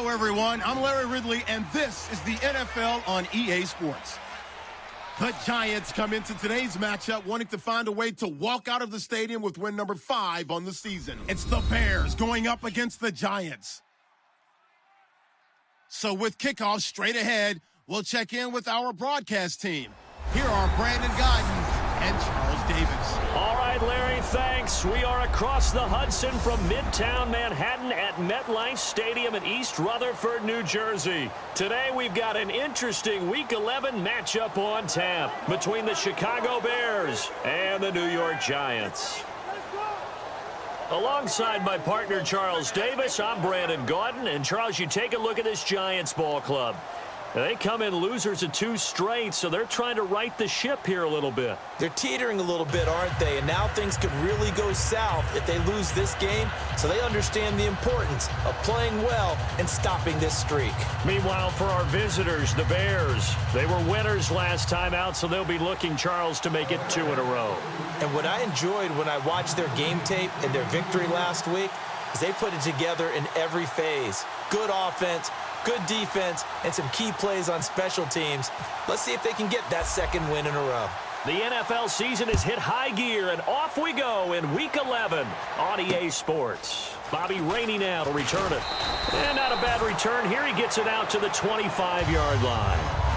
Hello, everyone. I'm Larry Ridley, and this is the NFL on EA Sports. The Giants come into today's matchup wanting to find a way to walk out of the stadium with win number 5 on the season. It's the Bears going up against the Giants. So with kickoff straight ahead, we'll check in with our broadcast team. Here are Brandon Guyton and Charles Davis. All right, Larry, thanks. We are across the Hudson from Midtown Manhattan at MetLife Stadium in East Rutherford, New Jersey. Today, we've got an interesting Week 11 matchup on tap between the Chicago Bears and the New York Giants. Alongside my partner, Charles Davis, I'm Brandon Guyton. And, Charles, you take a look at this Giants ball club. They come in losers of 2 straight, so they're trying to right the ship here a little bit. They're teetering a little bit, aren't they? And now things could really go south if they lose this game, so they understand the importance of playing well and stopping this streak. Meanwhile, for our visitors, the Bears, they were winners last time out, so they'll be looking, Charles, to make it 2 in a row. And what I enjoyed when I watched their game tape and their victory last week is they put it together in every phase. Good offense, good defense, and some key plays on special teams. Let's see if they can get that 2nd win in a row. The NFL season has hit high gear, and off we go in Week 11 on EA Sports. Bobby Rainey now to return it. And not a bad return here. He gets it out to the 25-yard line.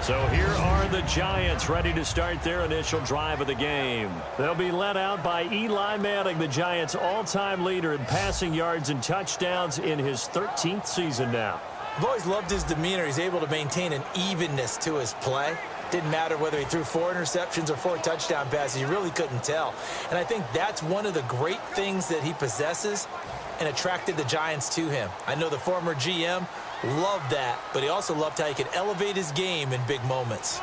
So here are the Giants ready to start their initial drive of the game. They'll be led out by Eli Manning, the Giants' all-time leader in passing yards and touchdowns in his 13th season now. I've always loved his demeanor. He's able to maintain an evenness to his play. Didn't matter whether he threw 4 interceptions or 4 touchdown passes. You really couldn't tell. And I think that's one of the great things that he possesses and attracted the Giants to him. I know the former GM loved that, but he also loved how he could elevate his game in big moments.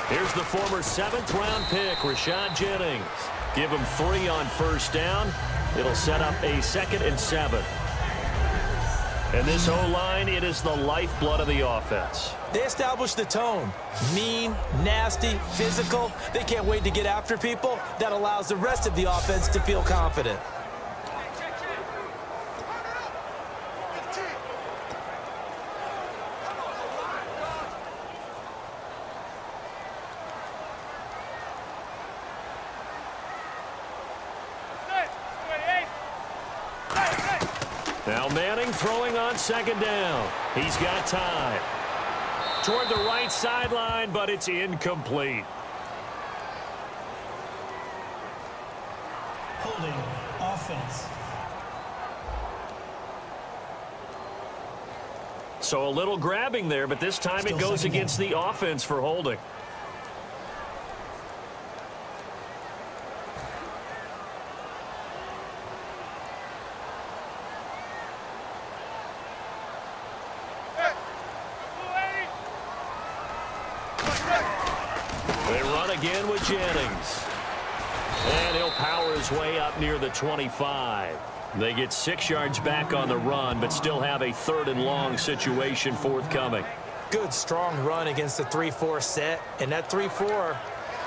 Here's the former 7th-round pick, Rashad Jennings. Give him 3 on first down. It'll set up a 2nd and 7. And this O-line, it is the lifeblood of the offense. They established the tone. Mean, nasty, physical. They can't wait to get after people. That allows the rest of the offense to feel confident. Now Manning throwing on 2nd down. He's got time. Toward the right sideline, but it's incomplete. Holding offense. So a little grabbing there, but this time it goes against the offense for holding. They run again with Jennings. And he'll power his way up near the 25. They get 6 yards back on the run, but still have a 3rd and long situation forthcoming. Good, strong run against the 3-4 set. And that 3-4,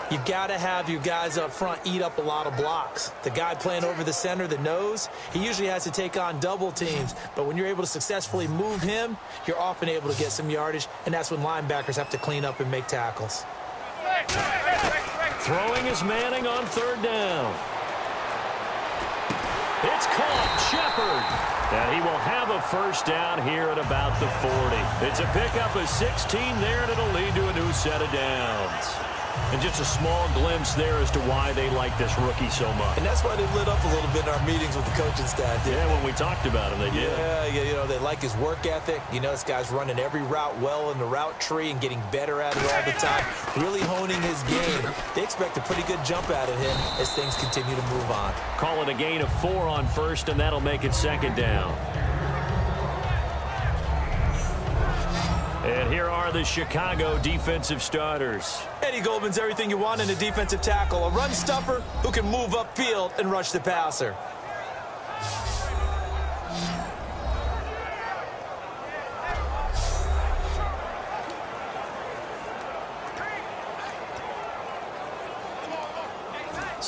you've got to have your guys up front eat up a lot of blocks. The guy playing over the center, the nose, he usually has to take on double teams. But when you're able to successfully move him, you're often able to get some yardage, and that's when linebackers have to clean up and make tackles. Throwing is Manning on 3rd down. It's caught. Shepard. And he will have a first down here at about the 40. It's a pickup of 16 there, and it'll lead to a new set of downs. And just a small glimpse there as to why they like this rookie so much. And that's why they lit up a little bit in our meetings with the coaching staff. Yeah, when we talked about him, they did. Yeah, you know, they like his work ethic. You know, this guy's running every route well in the route tree and getting better at it all the time, really honing his game. They expect a pretty good jump out of him as things continue to move on. Call it a gain of 4 on first, and that'll make it 2nd down. And here are the Chicago defensive starters. Eddie Goldman's everything you want in a defensive tackle. A run stuffer who can move upfield and rush the passer.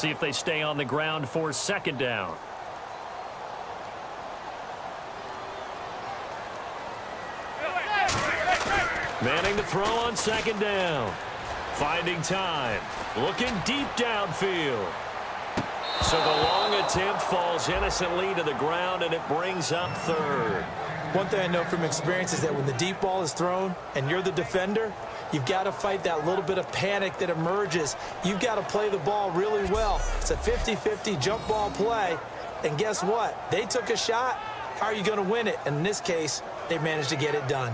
see if they stay on the ground for second down. Manning to throw on second down. Finding time. Looking deep downfield. So the long attempt falls innocently to the ground, and it brings up third. One thing I know from experience is that when the deep ball is thrown and you're the defender, you've got to fight that little bit of panic that emerges. You've got to play the ball really well. It's a 50-50 jump ball play, and guess what? They took a shot. How are you going to win it? And in this case, they managed to get it done.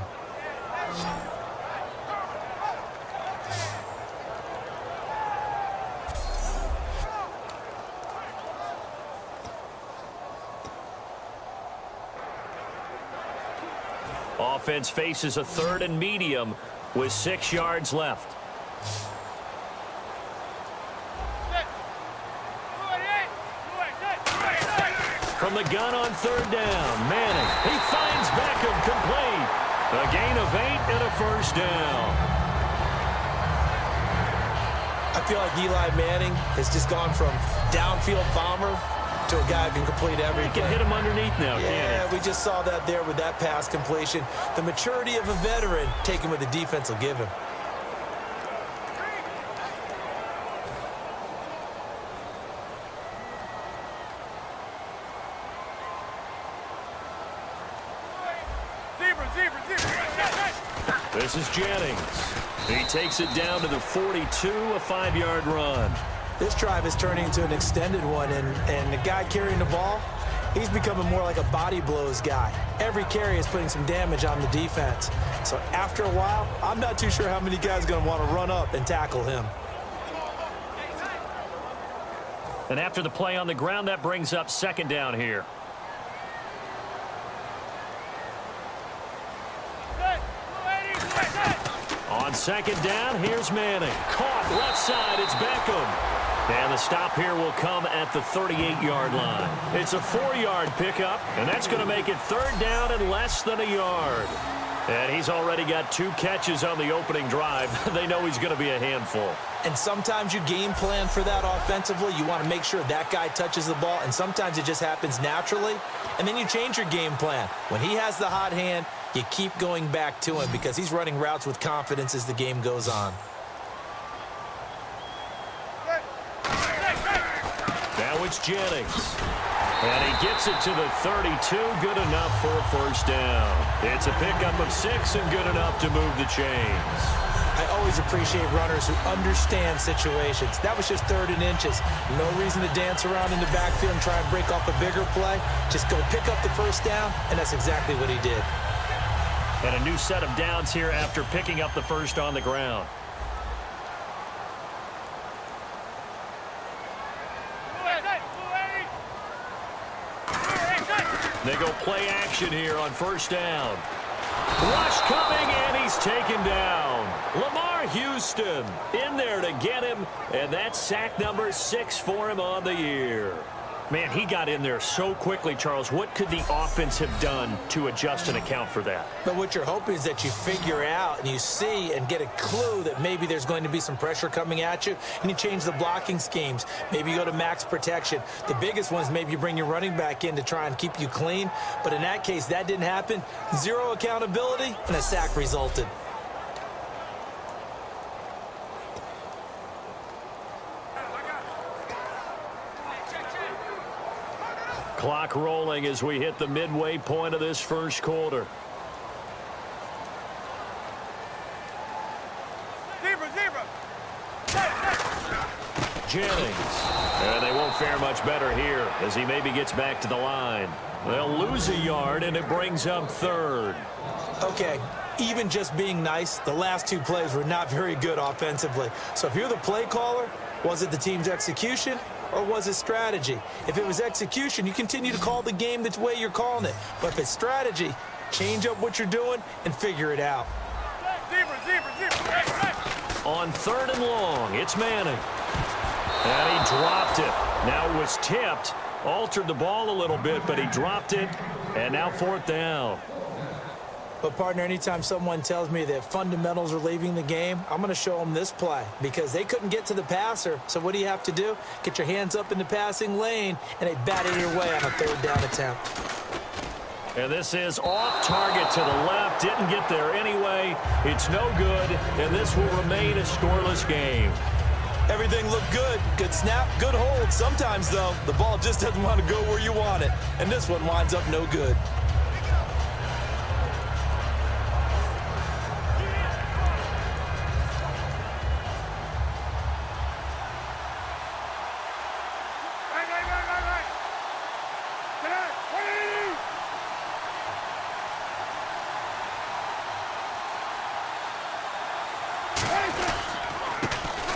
Offense faces a third and medium with 6 yards left. From the gun on third down, Manning. He finds Beckham complete. A gain of 8 and a first down. I feel like Eli Manning has just gone from downfield bomber to a guy who can complete everything. He can hit him underneath now, yeah, we just saw that there with that pass completion. The maturity of a veteran taking what the defense will give him. This is Jennings. He takes it down to the 42, a 5-yard run. This drive is turning into an extended one, and the guy carrying the ball, he's becoming more like a body blows guy. Every carry is putting some damage on the defense. So after a while, I'm not too sure how many guys are going to want to run up and tackle him. And after the play on the ground, that brings up second down here. On second down, here's Manning. Caught left side, it's Beckham. And the stop here will come at the 38-yard line. It's a 4-yard pickup, and that's going to make it third down and less than a yard. And he's already got 2 catches on the opening drive. They know he's going to be a handful. And sometimes you game plan for that offensively. You want to make sure that guy touches the ball, and sometimes it just happens naturally. And then you change your game plan. When he has the hot hand, you keep going back to him because he's running routes with confidence as the game goes on. Now it's Jennings. And he gets it to the 32, good enough for a first down. It's a pickup of 6 and good enough to move the chains. I always appreciate runners who understand situations. That was just 3rd and inches. No reason to dance around in the backfield and try and break off a bigger play. Just go pick up the first down, and that's exactly what he did. And a new set of downs here after picking up the first on the ground. They go play action here on first down. Rush coming, and he's taken down. Lamar Houston in there to get him, and that's sack number 6 for him on the year. Man, he got in there so quickly, Charles. What could the offense have done to adjust and account for that? But what you're hoping is that you figure out and you see and get a clue that maybe there's going to be some pressure coming at you, and you change the blocking schemes. Maybe you go to max protection. The biggest one is maybe you bring your running back in to try and keep you clean. But in that case, that didn't happen. 0 accountability, and a sack resulted. Clock rolling as we hit the midway point of this first quarter. Jennings. And they won't fare much better here as he maybe gets back to the line. They'll lose a yard, and it brings up third. Okay, even just being nice, the last 2 plays were not very good offensively. So if you're the play caller, was it the team's execution? Or was it strategy? If it was execution, you continue to call the game the way you're calling it. But if it's strategy, change up what you're doing and figure it out. On 3rd and long, it's Manning. And he dropped it. Now it was tipped. Altered the ball a little bit, but he dropped it. And now 4th down. But, partner, anytime someone tells me that fundamentals are leaving the game, I'm going to show them this play because they couldn't get to the passer. So what do you have to do? Get your hands up in the passing lane, and they batted it away on a third down attempt. And this is off target to the left. Didn't get there anyway. It's no good, and this will remain a scoreless game. Everything looked good. Good snap, good hold. Sometimes, though, the ball just doesn't want to go where you want it. And this one winds up no good.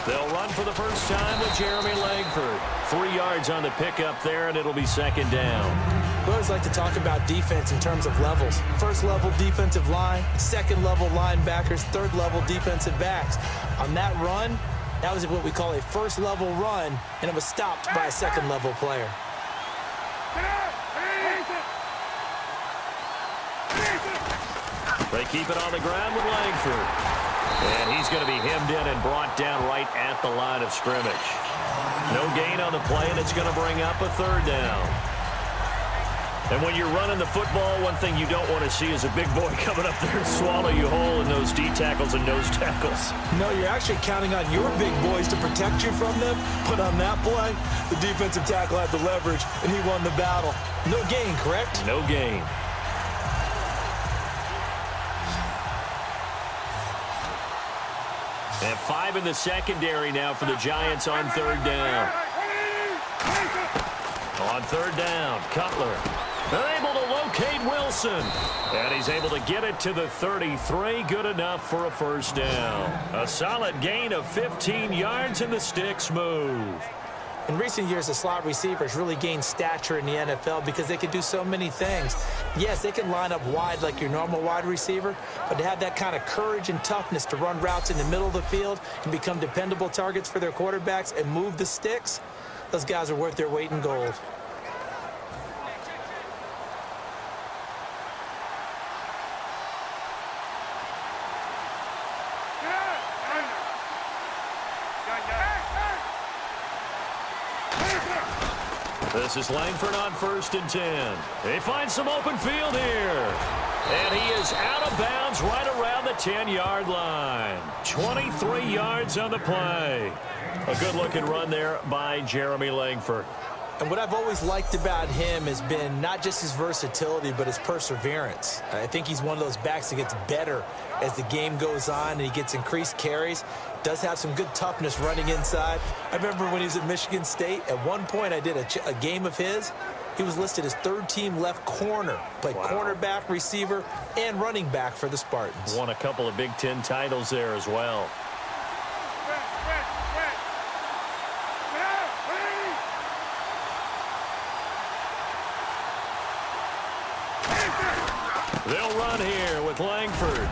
They'll run for the first time with Jeremy Langford. 3 yards on the pickup there, and it'll be second down. We always like to talk about defense in terms of levels. First level defensive line, second level linebackers, third level defensive backs. On that run, that was what we call a first level run, and it was stopped by a second level player. They keep it on the ground with Langford. And he's going to be hemmed in and brought down right at the line of scrimmage. No gain on the play, and it's going to bring up a third down. And when you're running the football, one thing you don't want to see is a big boy coming up there and swallow you whole in those D tackles and nose tackles. No, you're actually counting on your big boys to protect you from them. But on that play, the defensive tackle had the leverage, and he won the battle. No gain, correct? No gain. And 5 in the secondary now for the Giants on third down. On third down, Cutler. They're able to locate Wilson. And he's able to get it to the 33. Good enough for a first down. A solid gain of 15 yards, and the sticks move. In recent years, the slot receivers really gained stature in the NFL because they can do so many things. Yes, they can line up wide like your normal wide receiver, but to have that kind of courage and toughness to run routes in the middle of the field and become dependable targets for their quarterbacks and move the sticks, those guys are worth their weight in gold. This is Langford on 1st and 10. They find some open field here. And he is out of bounds right around the 10-yard line. 23 yards on the play. A good-looking run there by Jeremy Langford. And what I've always liked about him has been not just his versatility, but his perseverance. I think he's one of those backs that gets better as the game goes on and he gets increased carries. Does have some good toughness running inside. I remember when he was at Michigan State, at one point I did a game of his. He was listed as third-team left corner, played cornerback, receiver, and running back for the Spartans. Won a couple of Big Ten titles there as well. They'll run here with Langford.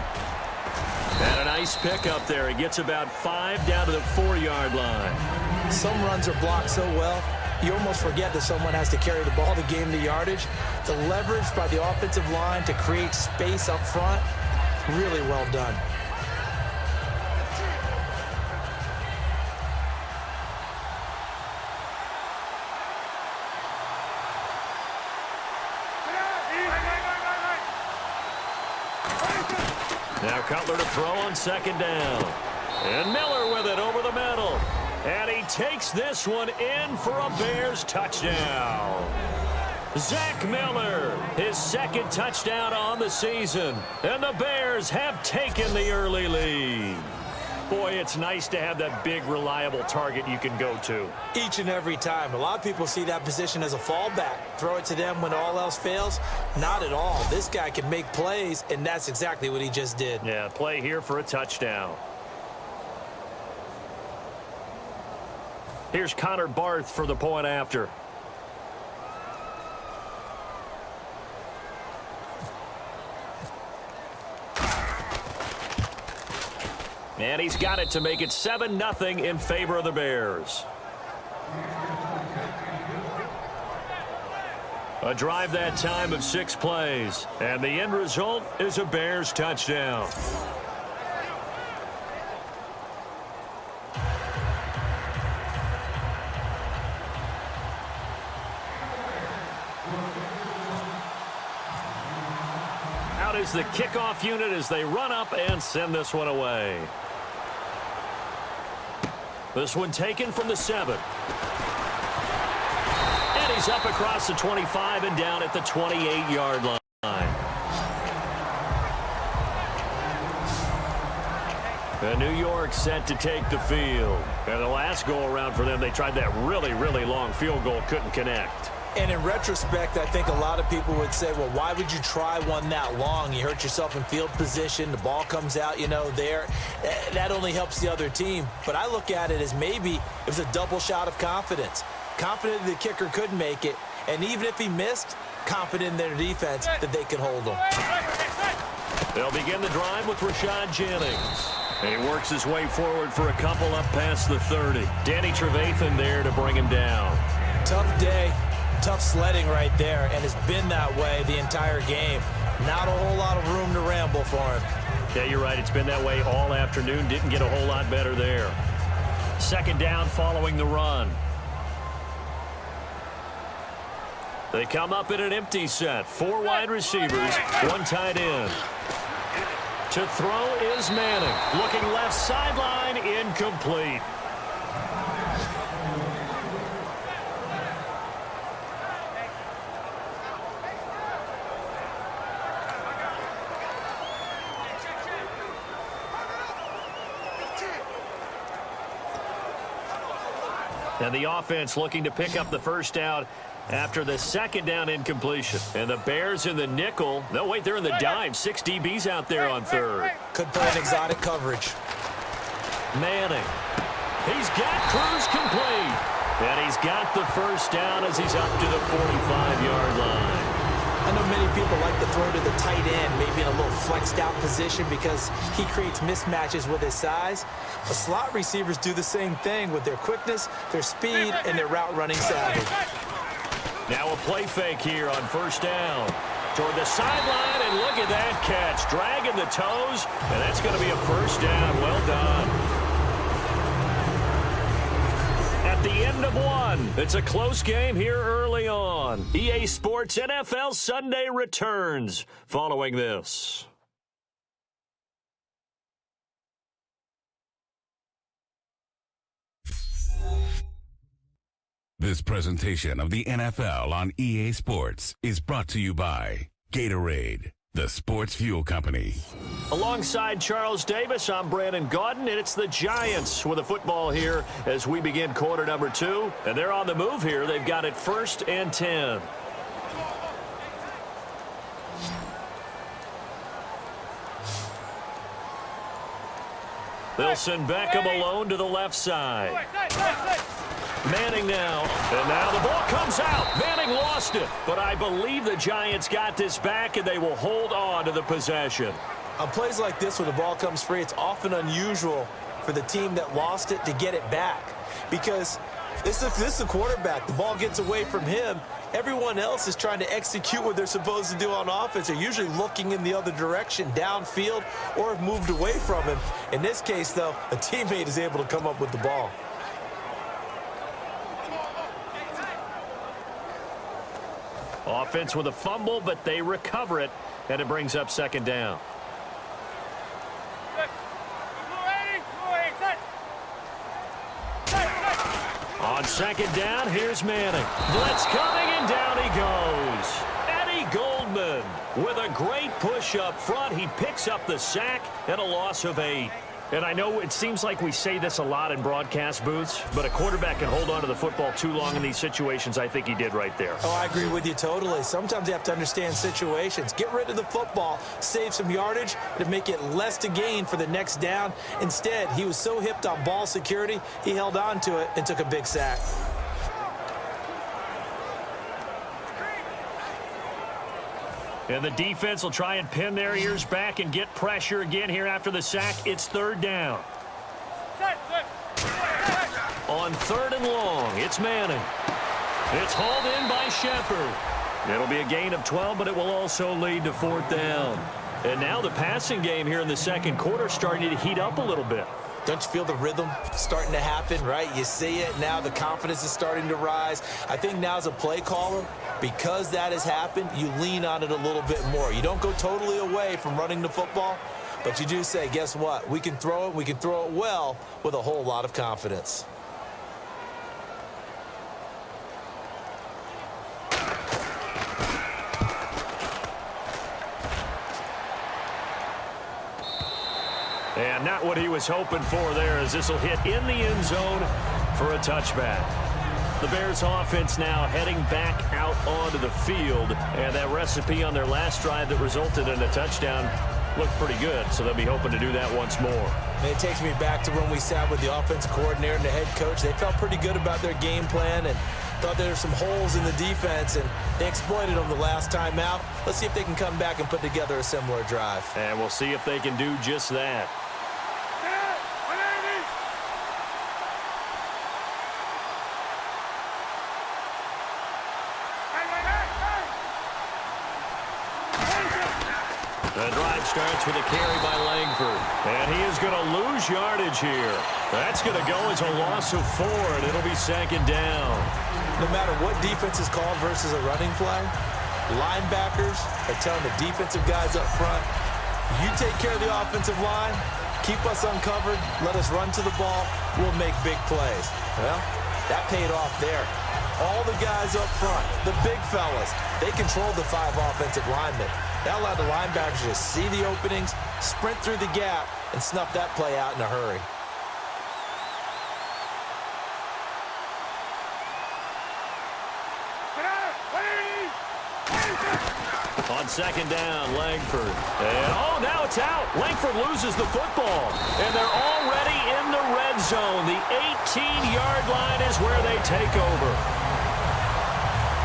And a nice pick up there. He gets about 5 down to the 4-yard line. Some runs are blocked so well, you almost forget that someone has to carry the ball to gain the yardage. The leverage by the offensive line to create space up front, really well done. Now Cutler to throw on 2nd down. And Miller with it over the middle. And he takes this one in for a Bears touchdown. Zach Miller, his 2nd touchdown on the season. And the Bears have taken the early lead. Boy, it's nice to have that big, reliable target you can go to. Each and every time. A lot of people see that position as a fallback. Throw it to them when all else fails. Not at all. This guy can make plays, and that's exactly what he just did. Yeah, play here for a touchdown. Here's Connor Barth for the point after. And he's got it to make it 7-0 in favor of the Bears. A drive that time of 6 plays. And the end result is a Bears touchdown. Out is the kickoff unit as they run up and send this one away. This one taken from the 7. And he's up across the 25 and down at the 28-yard line. And New York set to take the field. And the last go-around for them, they tried that really, really long field goal, couldn't connect. And in retrospect, I think a lot of people would say, well, why would you try one that long? You hurt yourself in field position. The ball comes out, you know, there. That only helps the other team. But I look at it as maybe it was a double shot of confidence. Confident the kicker could make it. And even if he missed, confident in their defense that they could hold him. They'll begin the drive with Rashad Jennings. And he works his way forward for a couple up past the 30. Danny Trevathan there to bring him down. Tough day. Tough sledding right there, and it's been that way the entire game. Not a whole lot of room to ramble for him. Yeah, you're right. It's been that way all afternoon. Didn't get a whole lot better there. Second down following the run. They come up in an empty set. 4 wide receivers, 1 tight end. To throw is Manning. Looking left sideline, incomplete. And the offense looking to pick up the first down after the second down incompletion. And the Bears in the nickel. No, wait, they're in the dime. 6 DBs out there on third. Could play an exotic coverage. Manning. He's got Cruz complete. And he's got the first down as he's up to the 45-yard line. I know many people like to throw to the tight end, maybe in a little flexed out position because he creates mismatches with his size. But slot receivers do the same thing with their quickness, their speed, and their route running savvy. Now a play fake here on first down. Toward the sideline, and look at that catch. Dragging the toes, and that's going to be a first down. Well done. At the end of 1, it's a close game here early on. EA Sports NFL Sunday returns following this. This presentation of the NFL on EA Sports is brought to you by Gatorade, the sports fuel company. Alongside Charles Davis, I'm Brandon Gaudin, and it's the Giants with a football here as we begin quarter number 2. And they're on the move here. They've got it 1st and 10. They'll send Beckham alone to the left side. Manning now, and now the ball comes out. Manning lost it, but I believe the Giants got this back, and they will hold on to the possession. On plays like this, when the ball comes free, it's often unusual for the team that lost it to get it back. Because this is the quarterback. The ball gets away from him. Everyone else is trying to execute what they're supposed to do on offense. They're usually looking in the other direction, downfield, or have moved away from him. In this case, though, a teammate is able to come up with the ball. Offense with a fumble, but they recover it, and it brings up second down. On second down, here's Manning. Blitz coming, and down he goes. Eddie Goldman with a great push up front. He picks up the sack and a loss of 8. And I know it seems like we say this a lot in broadcast booths, but a quarterback can hold on to the football too long in these situations. I think he did right there. Oh, I agree with you totally. Sometimes you have to understand situations. Get rid of the football, save some yardage to make it less to gain for the next down. Instead, he was so hipped on ball security, he held on to it and took a big sack. And the defense will try and pin their ears back and get pressure again here after the sack. It's third down. On 3rd and long, it's Manning. It's hauled in by Shepard. It'll be a gain of 12, but it will also lead to 4th down. And now the passing game here in the second quarter starting to heat up a little bit. Don't you feel the rhythm starting to happen, right? You see it now. The confidence is starting to rise. I think now as a play caller, because that has happened, you lean on it a little bit more. You don't go totally away from running the football, but you do say, guess what? We can throw it. We can throw it well with a whole lot of confidence. And not what he was hoping for there, as this will hit in the end zone for a touchback. The Bears offense now heading back out onto the field, and that recipe on their last drive that resulted in a touchdown looked pretty good, so they'll be hoping to do that once more. And it takes me back to when we sat with the offensive coordinator and the head coach. They felt pretty good about their game plan and thought there were some holes in the defense, and they exploited them the last time out. Let's see if they can come back and put together a similar drive. And we'll see if they can do just that. The drive starts with a carry by Langford. And he is going to lose yardage here. That's going to go as a loss of 4, and it'll be 2nd down. No matter what defense is called versus a running play, linebackers are telling the defensive guys up front, you take care of the offensive line, keep us uncovered, let us run to the ball, we'll make big plays. Well, that paid off there. All the guys up front, the big fellas, they controlled the 5 offensive linemen. That allowed the linebackers to see the openings, sprint through the gap, and snuff that play out in a hurry. On 2nd down, Langford. And, now it's out. Langford loses the football. And they're already in the red zone. The 18-yard line is where they take over.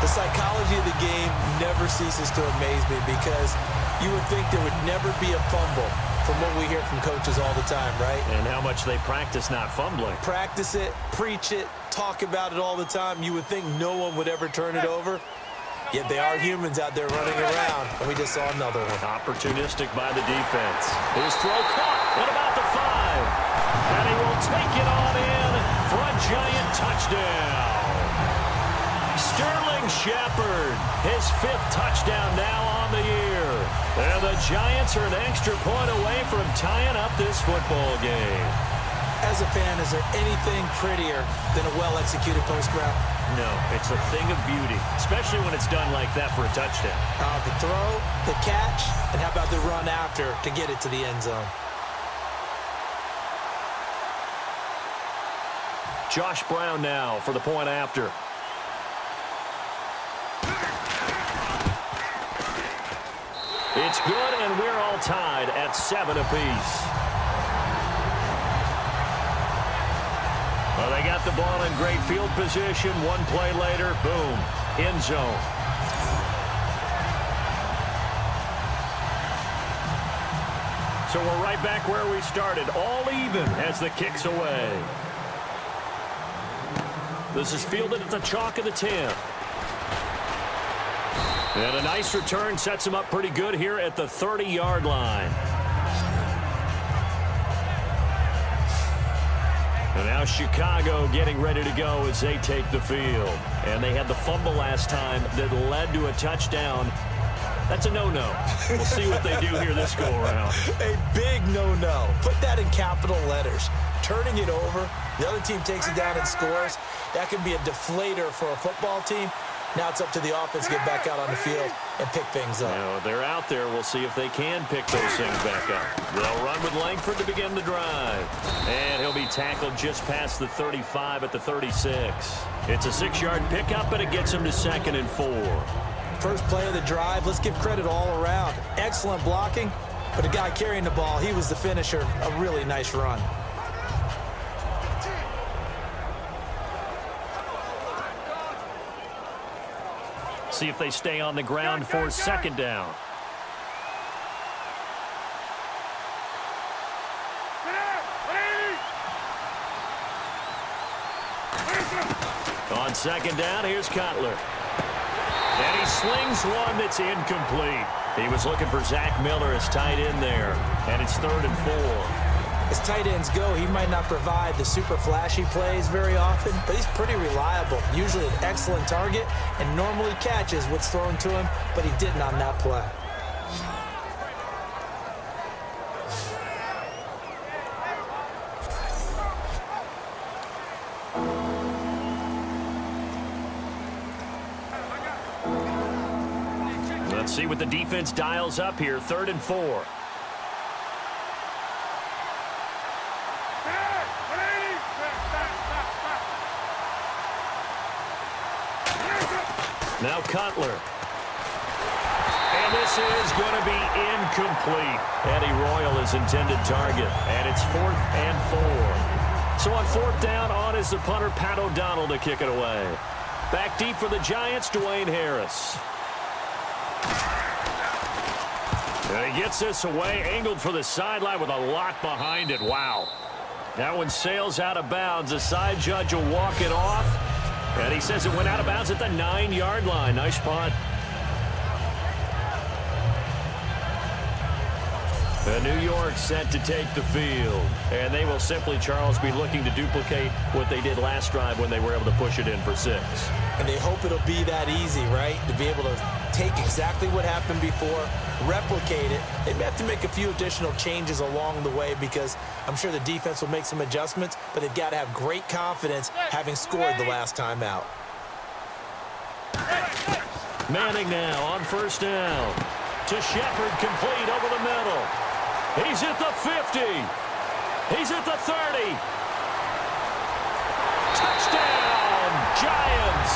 The psychology of the game never ceases to amaze me, because you would think there would never be a fumble from what we hear from coaches all the time, right? And how much they practice not fumbling. Practice it, preach it, talk about it all the time. You would think no one would ever turn it over. Yet they are humans out there running around, and we just saw another one. Opportunistic by the defense. His throw caught at about the 5. And he will take it on in for a giant touchdown. Sterling Shepard, his 5th touchdown now on the year. And the Giants are an extra point away from tying up this football game. As a fan, is there anything prettier than a well-executed post route? No, it's a thing of beauty, especially when it's done like that for a touchdown. The throw, the catch, and how about the run after to get it to the end zone? Josh Brown now for the point after. It's good, and we're all tied at 7 apiece. Well, they got the ball in great field position. One play later, boom, end zone. So we're right back where we started, all even as the kick's away. This is fielded at the chalk of the 10. And a nice return sets him up pretty good here at the 30-yard line. And now Chicago getting ready to go as they take the field. And they had the fumble last time that led to a touchdown. That's a no-no. We'll see what they do here this go-around. A big no-no. Put that in capital letters. Turning it over, the other team takes it down and scores. That can be a deflator for a football team. Now it's up to the offense to get back out on the field and pick things up. Now, they're out there. We'll see if they can pick those things back up. They'll run with Langford to begin the drive. And he'll be tackled just past the 35 at the 36. It's a 6-yard pickup, and it gets him to 2nd and 4. First play of the drive, let's give credit all around. Excellent blocking, but the guy carrying the ball, he was the finisher. A really nice run. See if they stay on the ground for 2nd down. On 2nd down, here's Cutler. And he slings one that's incomplete. He was looking for Zach Miller as tight end there. And it's 3rd and 4. As tight ends go, he might not provide the super flashy plays very often, but he's pretty reliable. Usually an excellent target and normally catches what's thrown to him, but he didn't on that play. Let's see what the defense dials up here. 3rd and 4. Now Cutler. And this is going to be incomplete. Eddie Royal is intended target. And it's 4th and 4. So on 4th down, on is the punter, Pat O'Donnell, to kick it away. Back deep for the Giants, Dwayne Harris. And he gets this away, angled for the sideline with a lock behind it. Wow. That one sails out of bounds. The side judge will walk it off. And he says it went out of bounds at the 9-yard line. Nice punt. The New York set to take the field. And they will simply, Charles, be looking to duplicate what they did last drive when they were able to push it in for 6. And they hope it'll be that easy, right? To be able to take exactly what happened before, replicate it. They may have to make a few additional changes along the way because I'm sure the defense will make some adjustments, but they've got to have great confidence having scored the last time out. Manning now on 1st down. To Shepard, complete over the middle. He's at the 50. He's at the 30. Touchdown, Giants.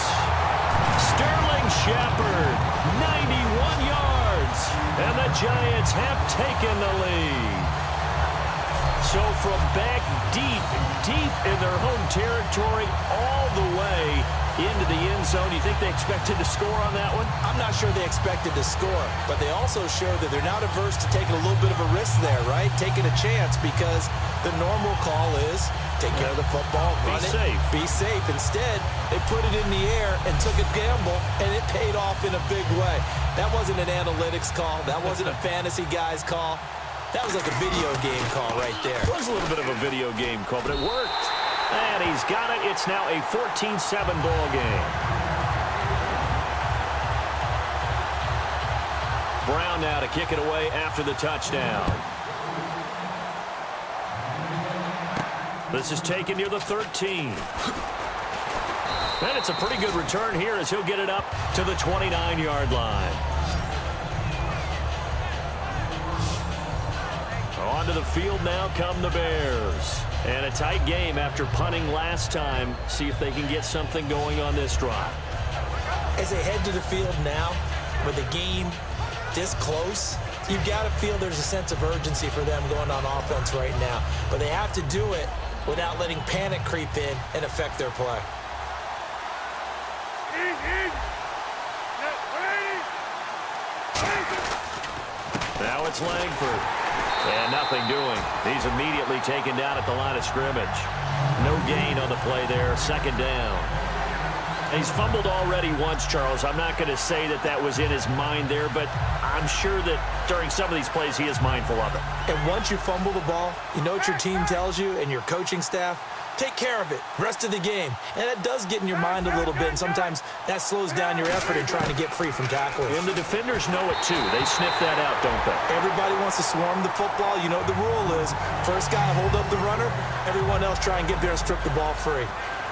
Sterling Shepard, 91 yards. And the Giants have taken the lead. So from back deep in their home territory all the way into the end zone, you think they expected to score on that one? I'm not sure they expected to score, but they also showed that they're not averse to taking a little bit of a risk there, right? Taking a chance because the normal call is take care of the football, run it, be safe. Instead, they put it in the air and took a gamble, and it paid off in a big way. That wasn't an analytics call. That wasn't a fantasy guy's call. That was like a video game call right there. It was a little bit of a video game call, but it worked. And he's got it. It's now a 14-7 ball game. Brown now to kick it away after the touchdown. This is taken near the 13. And it's a pretty good return here as he'll get it up to the 29-yard line. Onto the field now come the Bears. And a tight game after punting last time. See if they can get something going on this drive. As they head to the field now, with the game this close, you've got to feel there's a sense of urgency for them going on offense right now. But they have to do it without letting panic creep in and affect their play. Now it's Langford. And nothing doing. He's immediately taken down at the line of scrimmage. No gain on the play there. 2nd down. He's fumbled already once, Charles. I'm not going to say that that was in his mind there, but I'm sure that during some of these plays he is mindful of it. And once you fumble the ball, you know what your team tells you and your coaching staff? Take care of it. Rest of the game. And that does get in your mind a little bit, and sometimes that slows down your effort in trying to get free from tacklers. And the defenders know it, too. They sniff that out, don't they? Everybody wants to swarm the football. You know what the rule is. First guy hold up the runner. Everyone else try and get there and strip the ball free.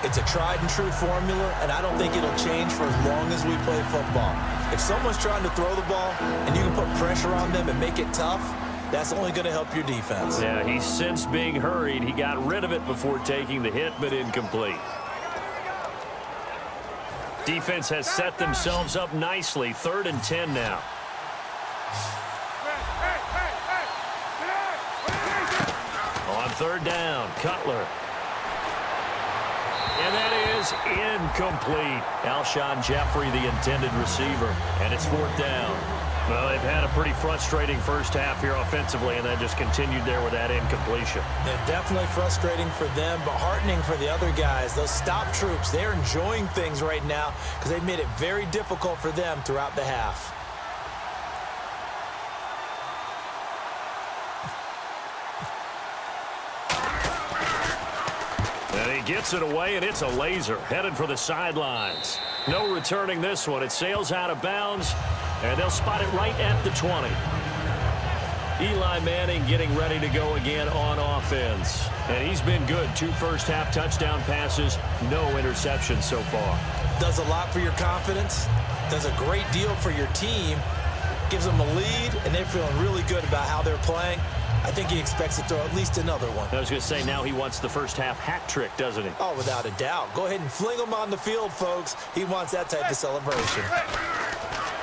It's a tried-and-true formula, and I don't think it'll change for as long as we play football. If someone's trying to throw the ball and you can put pressure on them and make it tough, that's only going to help your defense. Yeah, he's since being hurried. He got rid of it before taking the hit, but incomplete. Defense has set themselves up nicely. 3rd and 10 now. On 3rd down, Cutler. And that is incomplete. Alshon Jeffrey, the intended receiver. And it's 4th down. Well, they've had a pretty frustrating first half here offensively, and then just continued there with that incompletion. They're definitely frustrating for them, but heartening for the other guys. Those stop troops, they're enjoying things right now because they've made it very difficult for them throughout the half. And he gets it away, and it's a laser headed for the sidelines. No returning this one. It sails out of bounds, and they'll spot it right at the 20. Eli Manning getting ready to go again on offense. And he's been good. 2 first-half touchdown passes, no interceptions so far. Does a lot for your confidence, does a great deal for your team, gives them a lead, and they're feeling really good about how they're playing. I think he expects to throw at least another one. I was going to say, now he wants the first-half hat trick, doesn't he? Oh, without a doubt. Go ahead and fling him on the field, folks. He wants that type of celebration.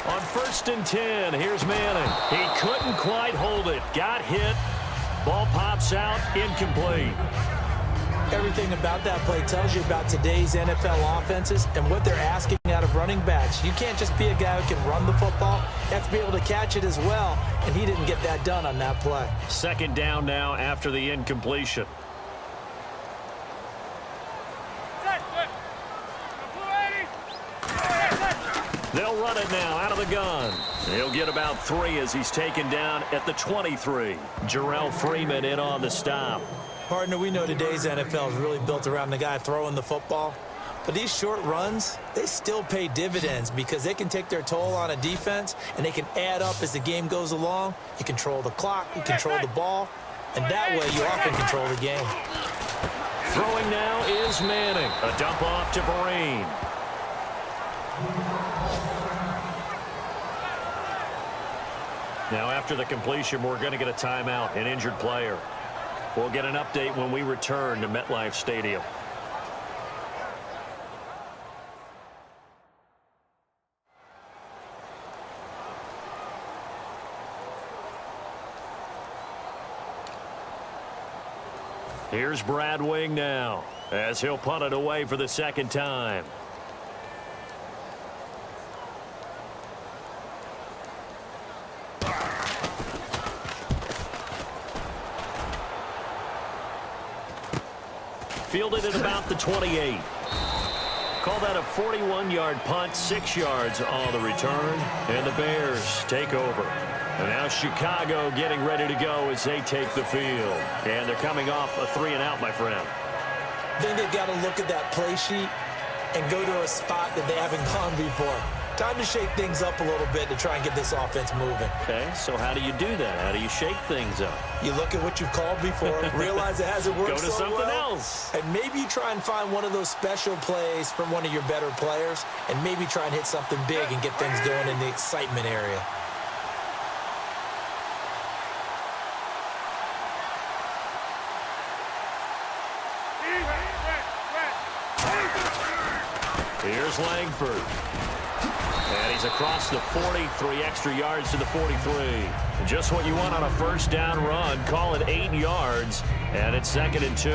On 1st and 10, here's Manning. He couldn't quite hold it. Got hit. Ball pops out, incomplete. Everything about that play tells you about today's NFL offenses and what they're asking out of running backs. You can't just be a guy who can run the football. You have to be able to catch it as well, and he didn't get that done on that play. 2nd down now after the incompletion. They'll run it now out of the gun. He'll get about 3 as he's taken down at the 23. Jarrell Freeman in on the stop. Partner, we know today's NFL is really built around the guy throwing the football. But these short runs, they still pay dividends because they can take their toll on a defense, and they can add up as the game goes along. You control the clock, you control the ball, and that way you often control the game. Throwing now is Manning. A dump off to Vereen. Now after the completion, we're going to get a timeout, an injured player. We'll get an update when we return to MetLife Stadium. Here's Brad Wing now as he'll punt it away for the 2nd time. Fielded at about the 28. Call that a 41-yard punt, 6 yards on the return, and the Bears take over. And now Chicago getting ready to go as they take the field. And they're coming off a 3-and-out, my friend. I think they've got to look at that play sheet and go to a spot that they haven't gone before. Time to shake things up a little bit to try and get this offense moving. Okay, so how do you do that? How do you shake things up? You look at what you've called before, realize it hasn't worked so well. Go to something else. And maybe you try and find one of those special plays from one of your better players, and maybe try and hit something big and get things going in the excitement area. Here's Langford. And he's across the 40, 3 extra yards to the 43. Just what you want on a 1st down run. Call it 8 yards, and it's 2nd and 2.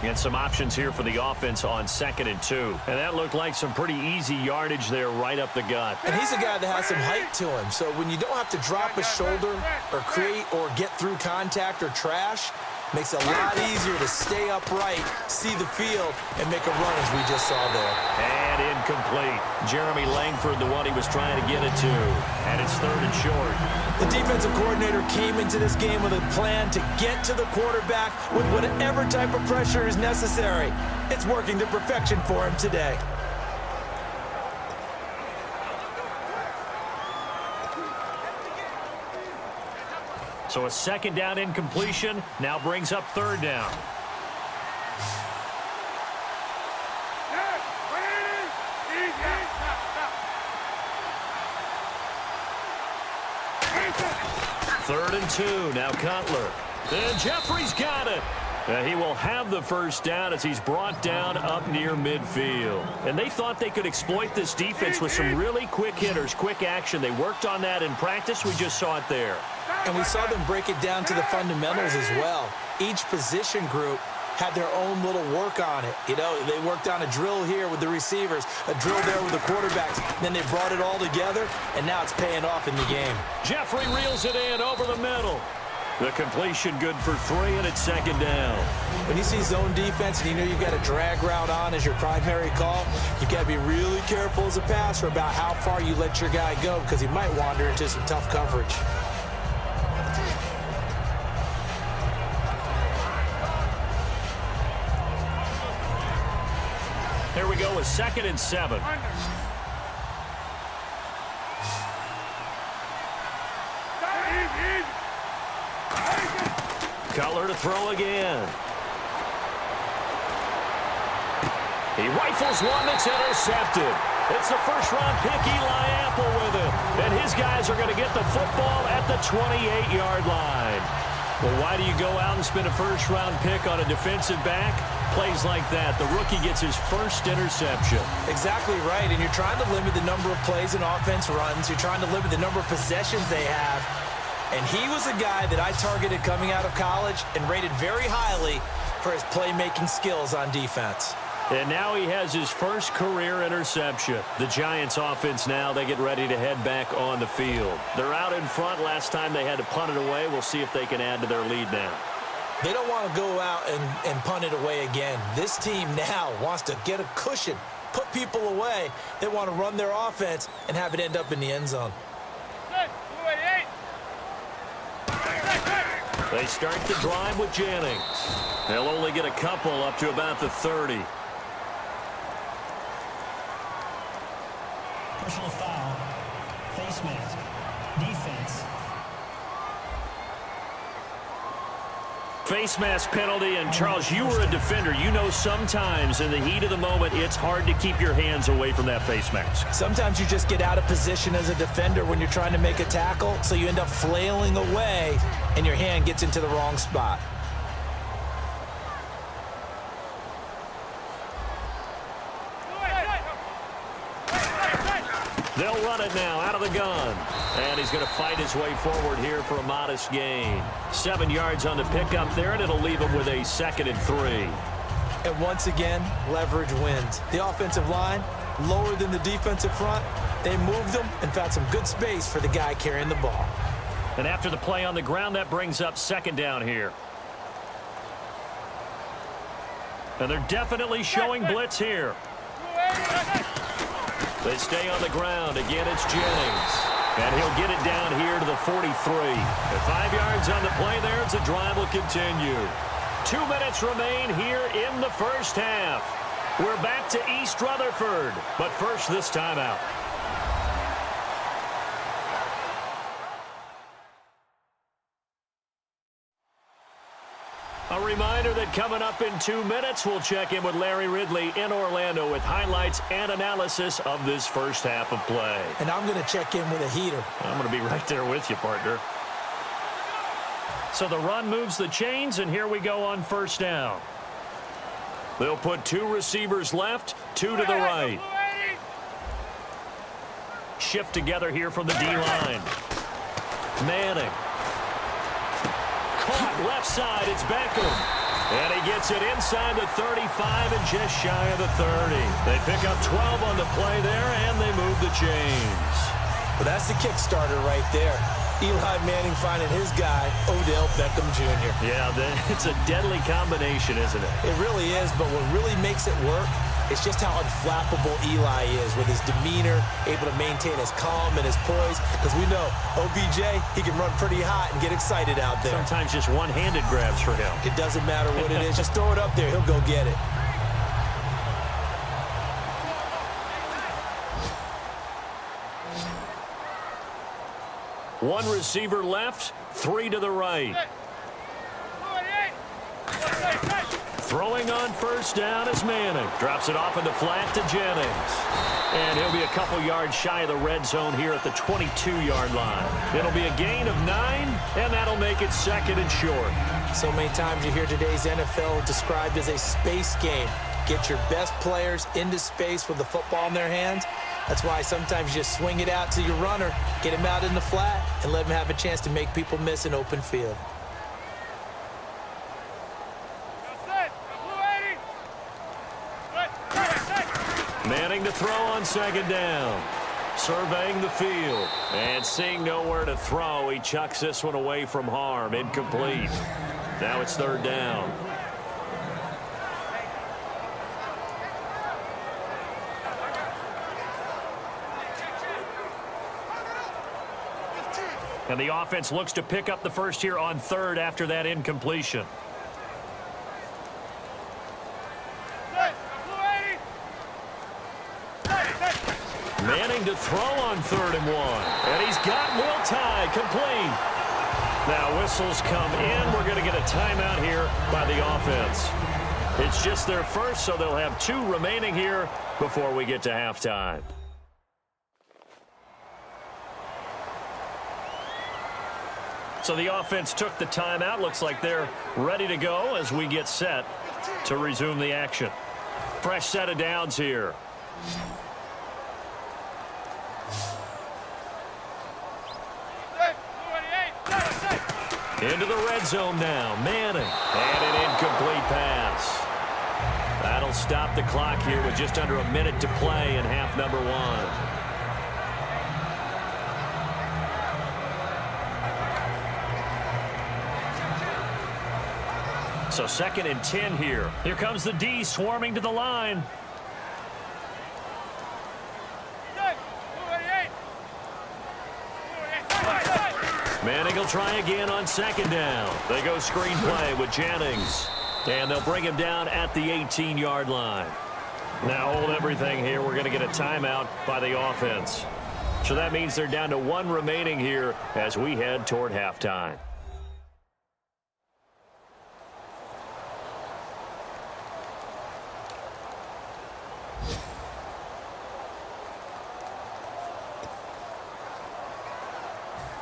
And some options here for the offense on 2nd and 2. And that looked like some pretty easy yardage there right up the gut. And he's a guy that has some height to him. So when you don't have to drop a shoulder or create or get through contact or trash, makes it a lot easier to stay upright, see the field, and make a run as we just saw there. And incomplete. Jeremy Langford, the one he was trying to get it to. And it's 3rd and short. The defensive coordinator came into this game with a plan to get to the quarterback with whatever type of pressure is necessary. It's working to perfection for him today. So a 2nd down incompletion now brings up 3rd down. Third and 2. Now Cutler. And Jeffrey's got it. He will have the 1st down as he's brought down up near midfield. And they thought they could exploit this defense with some really quick hitters, quick action. They worked on that in practice. We just saw it there. And we saw them break it down to the fundamentals as well. Each position group had their own little work on it. You know, they worked on a drill here with the receivers, a drill there with the quarterbacks. Then they brought it all together, and now it's paying off in the game. Jeffrey reels it in over the middle. The completion good for 3, and it's second down. When you see zone defense and you know you've got a drag route on as your primary call, you've got to be really careful as a passer about how far you let your guy go because he might wander into some tough coverage. Here we go with 2nd and 7. Cutler to throw again. He rifles one that's intercepted. It's the first-round pick, Eli Apple, with it. And his guys are going to get the football at the 28-yard line. Well, why do you go out and spend a first-round pick on a defensive back? Plays like that. The rookie gets his first interception. Exactly right, and you're trying to limit the number of plays and offense runs. You're trying to limit the number of possessions they have. And he was a guy that I targeted coming out of college and rated very highly for his playmaking skills on defense. And now he has his first career interception. The Giants offense now, they get ready to head back on the field. They're out in front. Last time they had to punt it away. We'll see if they can add to their lead now. They don't want to go out and punt it away again. This team now wants to get a cushion, put people away. They want to run their offense and have it end up in the end zone. They start the drive with Jennings. They'll only get a couple up to about the 30. Personal foul. Face mask. Defense. Face mask penalty, and Charles, you were a defender. You know sometimes in the heat of the moment, it's hard to keep your hands away from that face mask. Sometimes you just get out of position as a defender when you're trying to make a tackle, so you end up flailing away, and your hand gets into the wrong spot. They'll run it now out of the gun. And he's going to fight his way forward here for a modest gain. 7 yards on the pickup there, and it'll leave him with a 2nd and 3. And once again, leverage wins. The offensive line, lower than the defensive front. They moved them and found some good space for the guy carrying the ball. And after the play on the ground, that brings up 2nd down here. And they're definitely showing blitz here. They stay on the ground. Again, it's Jennings. And he'll get it down here to the 43. At 5 yards on the play there, the drive will continue. 2 minutes remain here in the first half. We're back to East Rutherford. But first, this timeout. A reminder that coming up in 2 minutes, we'll check in with Larry Ridley in Orlando with highlights and analysis of this first half of play. And I'm going to check in with a heater. I'm going to be right there with you, partner. So the run moves the chains, and here we go on first down. They'll put 2 receivers left, 2 to the right. Shift together here from the D-line. Manning. Caught left side, it's Beckham. And he gets it inside the 35 and just shy of the 30. They pick up 12 on the play there, and they move the chains. Well, that's the kickstarter right there. Eli Manning finding his guy, Odell Beckham Jr. Yeah, it's a deadly combination, isn't it? It really is, but what really makes it work is just how unflappable Eli is with his demeanor, able to maintain his calm and his poise, because we know OBJ, he can run pretty hot and get excited out there. Sometimes just one-handed grabs for him. It doesn't matter what it is. Just throw it up there. He'll go get it. One receiver left, 3 to the right. Throwing on first down is Manning. Drops it off in the flat to Jennings. And he'll be a couple yards shy of the red zone here at the 22-yard line. It'll be a gain of 9, and that'll make it 2nd and short. So many times you hear today's NFL described as a space game. Get your best players into space with the football in their hands. That's why sometimes you just swing it out to your runner, get him out in the flat, and let him have a chance to make people miss an open field. Manning to throw on second down. Surveying the field. And seeing nowhere to throw, he chucks this one away from harm. Incomplete. Now it's third down. And the offense looks to pick up the first here on third after that incompletion. Manning to throw on 3rd and 1. And he's got Will Tye complete. Now whistles come in. We're going to get a timeout here by the offense. It's just their first, so they'll have 2 remaining here before we get to halftime. So the offense took the timeout. Looks like they're ready to go as we get set to resume the action. Fresh set of downs here. Into the red zone now. Manning. And an incomplete pass. That'll stop the clock here with just under a minute to play in half number 1. So 2nd and 10 here. Here comes the D swarming to the line. Manning will try again on 2nd down. They go screenplay with Jennings. And they'll bring him down at the 18-yard line. Now hold everything here. We're going to get a timeout by the offense. So that means they're down to 1 remaining here as we head toward halftime.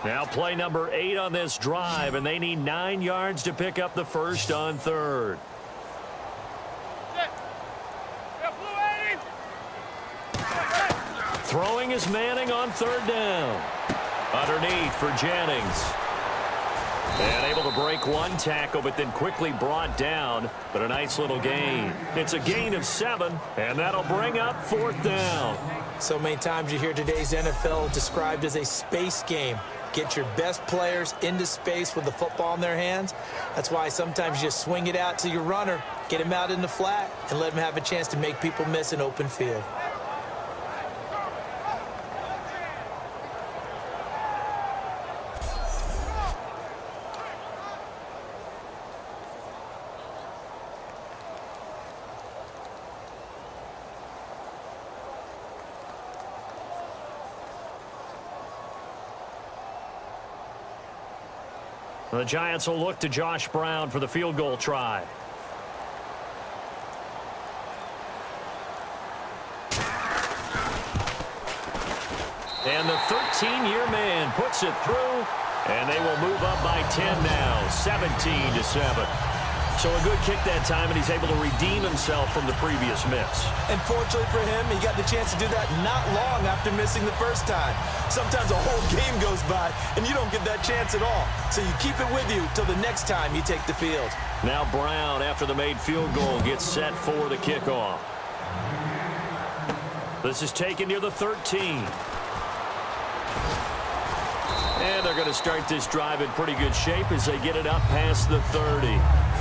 Now play number 8 on this drive, and they need 9 yards to pick up the first on 3rd. Throwing is Manning on 3rd down. Underneath for Jennings. And able to break 1 tackle, but then quickly brought down. But a nice little gain. It's a gain of 7, and that'll bring up 4th down. So many times you hear today's NFL described as a space game. Get your best players into space with the football in their hands. That's why sometimes you just swing it out to your runner, get him out in the flat, and let him have a chance to make people miss an open field. The Giants will look to Josh Brown for the field goal try. And the 13-year man puts it through, and they will move up by 10 now, 17-7. So a good kick that time, and he's able to redeem himself from the previous miss. And fortunately for him, he got the chance to do that not long after missing the first time. Sometimes a whole game goes by, and you don't get that chance at all. So you keep it with you till the next time you take the field. Now Brown, after the made field goal, gets set for the kickoff. This is taken near the 13. And they're going to start this drive in pretty good shape as they get it up past the 30.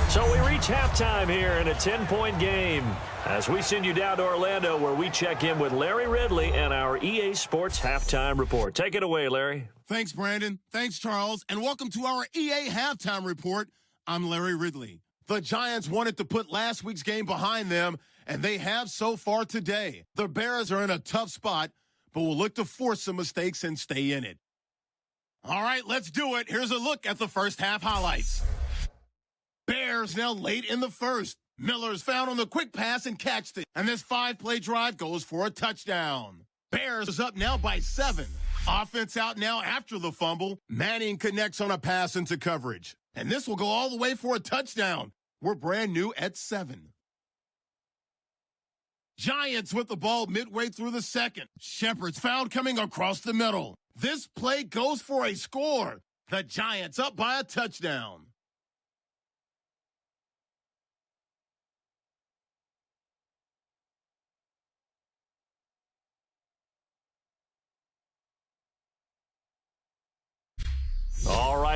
So we reach halftime here in a 10-point game as we send you down to Orlando where we check in with Larry Ridley and our EA Sports Halftime Report. Take it away, Larry. Thanks, Brandon. Thanks, Charles. And welcome to our EA Halftime Report. I'm Larry Ridley. The Giants wanted to put last week's game behind them, and they have so far today. The Bears are in a tough spot, but will look to force some mistakes and stay in it. All right, let's do it. Here's a look at the first half highlights. Bears now late in the first. Miller's found on the quick pass and catched it. And this 5-play drive goes for a touchdown. Bears is up now by 7. Offense out now after the fumble. Manning connects on a pass into coverage. And this will go all the way for a touchdown. We're brand new at 7. Giants with the ball midway through the second. Shepard's found coming across the middle. This play goes for a score. The Giants up by a touchdown.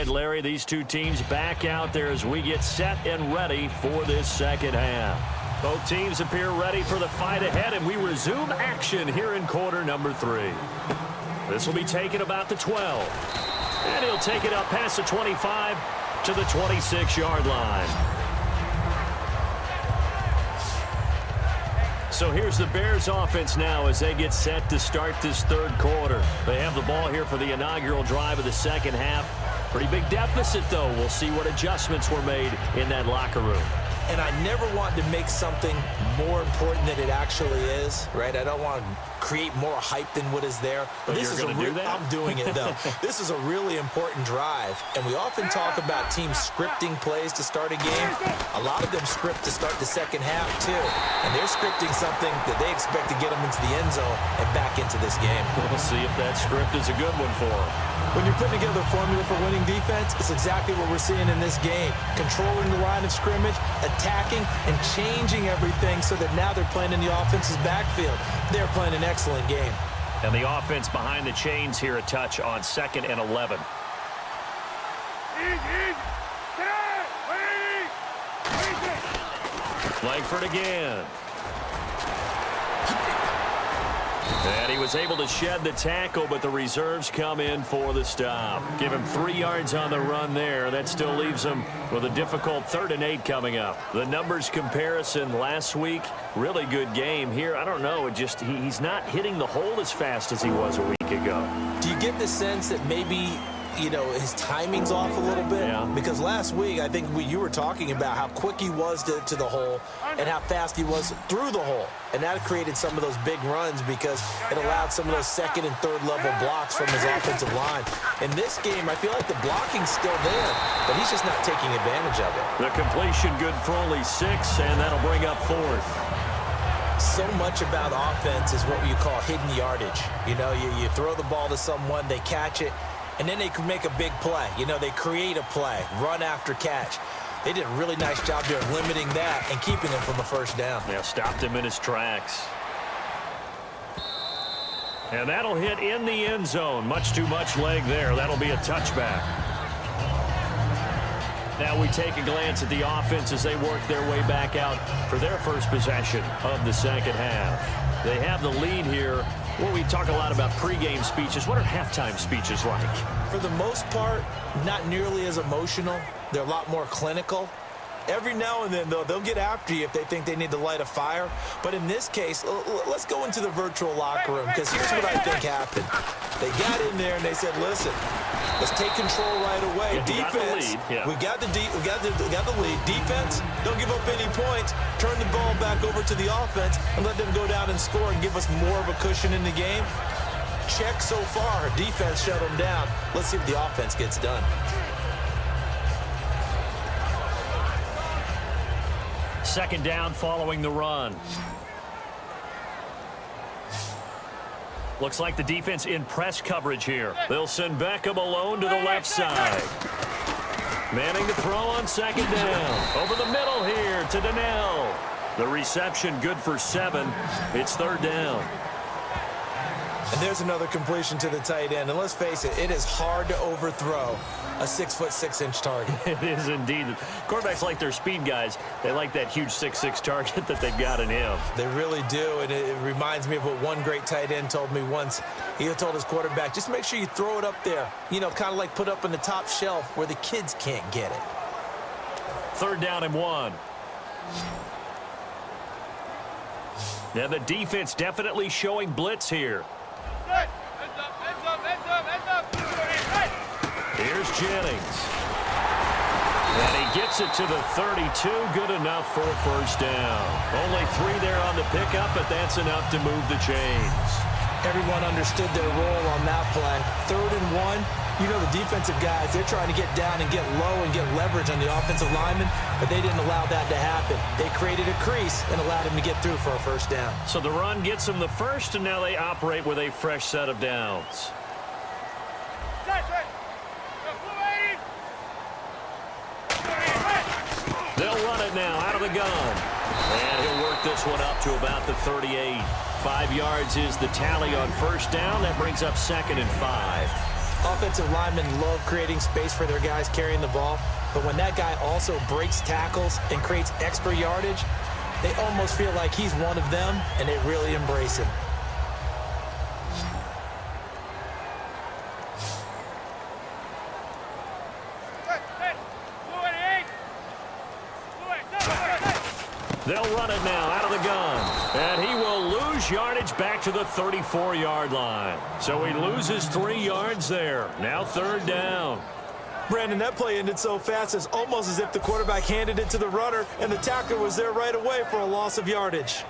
right, Larry, these two teams back out there as we get set and ready for this second half. Both teams appear ready for the fight ahead, and we resume action here in quarter number 3. This will be taken about the 12. And he'll take it up past the 25 to the 26-yard line. So here's the Bears offense now as they get set to start this third quarter. They have the ball here for the inaugural drive of the second half. Pretty big deficit, though. We'll see what adjustments were made in that locker room. And I never want to make something more important than it actually is, right? I don't want to create more hype than what is there. But this is going to do that? I'm doing it, though. This is a really important drive. And we often talk about teams scripting plays to start a game. A lot of them script to start the second half, too. And they're scripting something that they expect to get them into the end zone and back into this game. We'll see if that script is a good one for them. When you're putting together a formula for winning defense, it's exactly what we're seeing in this game. Controlling the line of scrimmage, attacking, and changing everything so that now they're playing in the offense's backfield. They're playing an excellent game. And the offense behind the chains here a touch on 2nd and 11. Langford again. And he was able to shed the tackle, but the reserves come in for the stop. Give him 3 yards on the run there. That still leaves him with a difficult 3rd and 8 coming up. The numbers comparison last week, really good game. Here, I don't know, he's not hitting the hole as fast as he was a week ago. Do you get the sense that maybe, you know, his timing's off a little bit? Yeah. Because last week, I think you were talking about how quick he was to the hole and how fast he was through the hole. And that created some of those big runs because it allowed some of those 2nd and 3rd level blocks from his offensive line. In this game, I feel like the blocking's still there, but he's just not taking advantage of it. The completion good for only 6, and that'll bring up 4th. So much about offense is what you call hidden yardage. You know, you throw the ball to someone, they catch it, and then they can make a big play. You know, they create a play, run after catch. They did a really nice job there of limiting that and keeping him from a first down. Yeah, stopped him in his tracks. And that'll hit in the end zone. Much too much leg there. That'll be a touchback. Now we take a glance at the offense as they work their way back out for their first possession of the second half. They have the lead here. Well, we talk a lot about pregame speeches. What are halftime speeches like? For the most part, not nearly as emotional. They're a lot more clinical. Every now and then, though, they'll get after you if they think they need to light a fire. But in this case, let's go into the virtual locker room, because here's what I think happened. They got in there and they said, listen, let's take control right away. Defense, we got the lead. Defense, don't give up any points. Turn the ball back over to the offense and let them go down and score and give us more of a cushion in the game. Check so far. Defense shut them down. Let's see what the offense gets done. Second down following the run. Looks like the defense in press coverage here. They'll send Beckham alone to the left side. Manning to throw on second down. Over the middle here to Donnell. The reception good for 7. It's 3rd down. And there's another completion to the tight end. And let's face it, it is hard to overthrow a 6'6" target. It is indeed. Quarterbacks like their speed guys. They like that huge 6'6" target that they've got in him. They really do, and it reminds me of what one great tight end told me once. He told his quarterback, just make sure you throw it up there. You know, kind of like put up on the top shelf where the kids can't get it. 3rd down and 1. Now the defense definitely showing blitz here. Here's Jennings. And he gets it to the 32. Good enough for a first down. Only 3 there on the pickup, but that's enough to move the chains. Everyone understood their role on that play. 3rd and 1. You know, the defensive guys, they're trying to get down and get low and get leverage on the offensive lineman, but they didn't allow that to happen. They created a crease and allowed him to get through for a first down. So the run gets them the first, and now they operate with a fresh set of downs. They'll run it now out of the gun. And he'll work this one up to about the 38. 5 yards is the tally on first down. That brings up 2nd and 5. Offensive linemen love creating space for their guys carrying the ball, but when that guy also breaks tackles and creates extra yardage, they almost feel like he's one of them, and they really embrace him. They'll run it now out of the gun. And he will lose yardage back to the 34-yard line. So he loses 3 yards there. Now 3rd down. Brandon, that play ended so fast, it's almost as if the quarterback handed it to the runner and the tackler was there right away for a loss of yardage.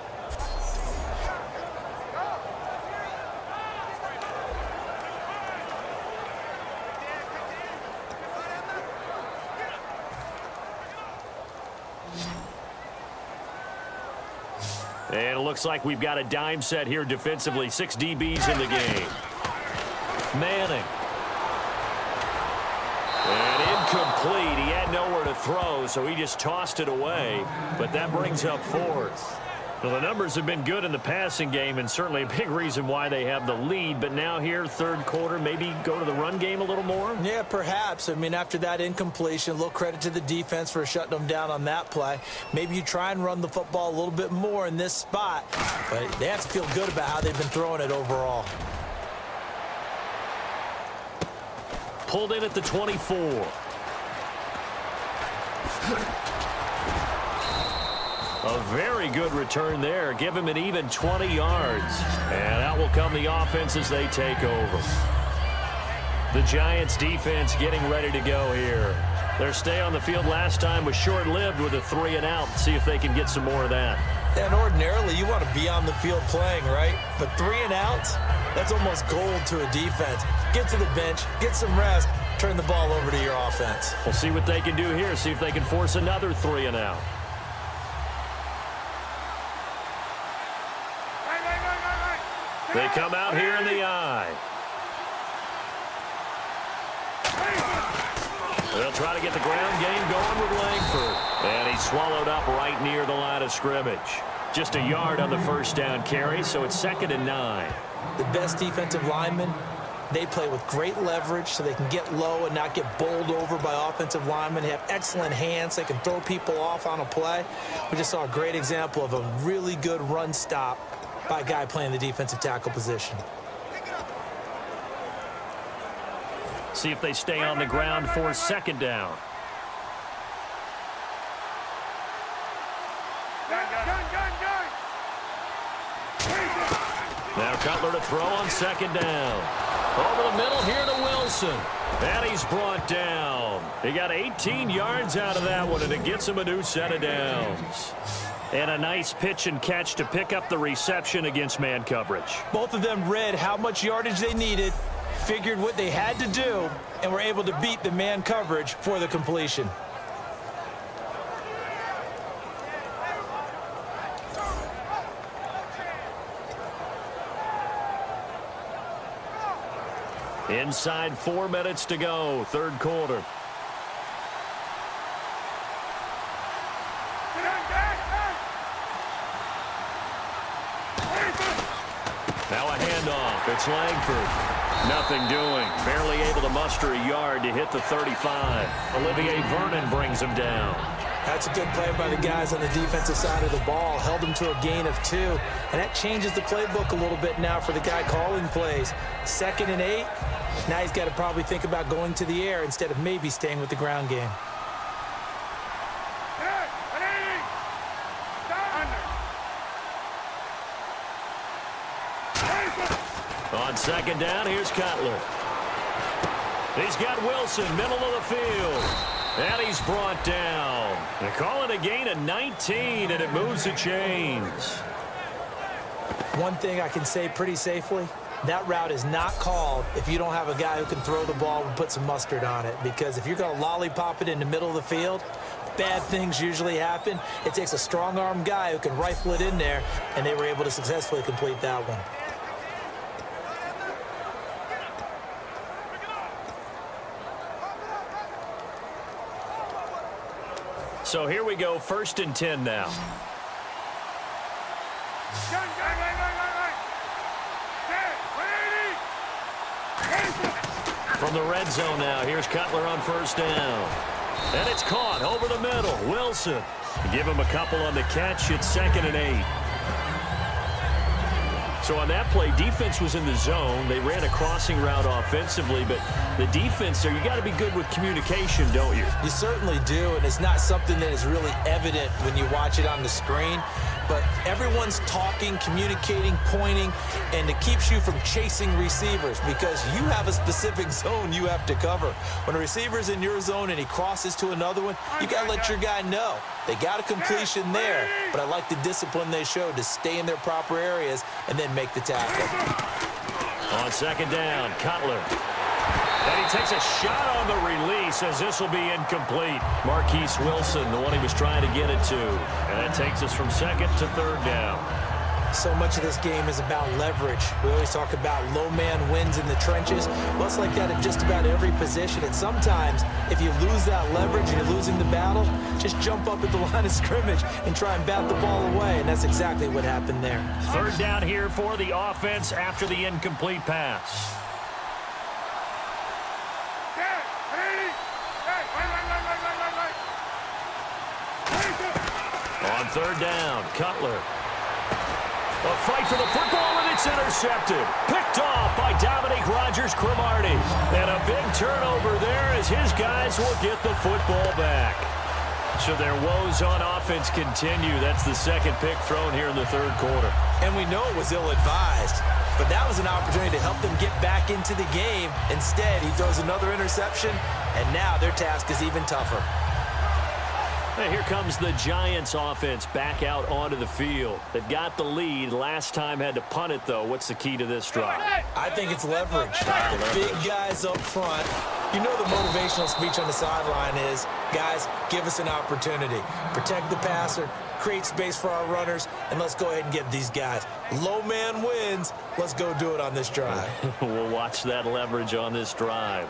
And it looks like we've got a dime set here defensively. 6 DBs in the game. Manning. And incomplete. He had nowhere to throw, so he just tossed it away. But that brings up 4th. Well, the numbers have been good in the passing game, and certainly a big reason why they have the lead. But now here, 3rd quarter, maybe go to the run game a little more? Yeah, perhaps. I mean, after that incompletion, a little credit to the defense for shutting them down on that play. Maybe you try and run the football a little bit more in this spot. But they have to feel good about how they've been throwing it overall. Pulled in at the 24. A very good return there. Give him an even 20 yards. And out will come the offense as they take over. The Giants defense getting ready to go here. Their stay on the field last time was short-lived with a 3-and-out. See if they can get some more of that. And ordinarily, you want to be on the field playing, right? But 3-and-outs, that's almost gold to a defense. Get to the bench, get some rest, turn the ball over to your offense. We'll see what they can do here. See if they can force another 3-and-out. They come out here in the eye. They'll try to get the ground game going with Langford. And he's swallowed up right near the line of scrimmage. Just a yard on the 1st down carry, so it's 2nd and 9. The best defensive linemen, they play with great leverage so they can get low and not get bowled over by offensive linemen. They have excellent hands. They can throw people off on a play. We just saw a great example of a really good run stop by a guy playing the defensive tackle position. See if they stay on the ground for 2nd down. Now Cutler to throw on 2nd down. Over the middle here to Wilson. And he's brought down. He got 18 yards out of that one, and it gets him a new set of downs. And a nice pitch and catch to pick up the reception against man coverage. Both of them read how much yardage they needed, figured what they had to do, and were able to beat the man coverage for the completion. Inside 4 minutes to go, 3rd quarter. Now a handoff. It's Langford. Nothing doing. Barely able to muster a yard to hit the 35. Olivier Vernon brings him down. That's a good play by the guys on the defensive side of the ball. Held them to a gain of 2. And that changes the playbook a little bit now for the guy calling plays. 2nd and 8. Now he's got to probably think about going to the air instead of maybe staying with the ground game. On 2nd down, here's Cutler. He's got Wilson, middle of the field. And he's brought down. They call it a gain of 19, and it moves the chains. One thing I can say pretty safely, that route is not called if you don't have a guy who can throw the ball and put some mustard on it. Because if you're going to lollipop it in the middle of the field, bad things usually happen. It takes a strong-arm guy who can rifle it in there, and they were able to successfully complete that one. So here we go, 1st and 10 now. From the red zone now, here's Cutler on first down. And it's caught over the middle. Wilson. Give him a couple on the catch. It's 2nd and 8. So on that play, defense was in the zone. They ran a crossing route offensively, but the defense there, you got to be good with communication, don't you? You certainly do, and it's not something that is really evident when you watch it on the screen. But everyone's talking, communicating, pointing, and it keeps you from chasing receivers because you have a specific zone you have to cover. When a receiver's in your zone and he crosses to another one, you got to let your guy know. They got a completion there, but I like the discipline they showed to stay in their proper areas and then make the tackle. On 2nd down, Cutler. And he takes a shot on the release as this will be incomplete. Marquise Wilson, the one he was trying to get it to. And that takes us from 2nd to 3rd down. So much of this game is about leverage. We always talk about low man wins in the trenches. Well, it's like that at just about every position. And sometimes, if you lose that leverage and you're losing the battle, just jump up at the line of scrimmage and try and bat the ball away. And that's exactly what happened there. 3rd down here for the offense after the incomplete pass. On 3rd down, Cutler. A fight for the football, and it's intercepted. Picked off by Dominique Rodgers-Cromartie. And a big turnover there as his guys will get the football back. So their woes on offense continue. That's the 2nd pick thrown here in the 3rd quarter. And we know it was ill-advised, but that was an opportunity to help them get back into the game. Instead, he throws another interception, and now their task is even tougher. And here comes the Giants offense back out onto the field. They've got the lead. Last time had to punt it, though. What's the key to this drive? I think it's leverage. The big guys up front. You know the motivational speech on the sideline is, guys, give us an opportunity. Protect the passer, create space for our runners, and let's go ahead and get these guys. Low man wins. Let's go do it on this drive. We'll watch that leverage on this drive.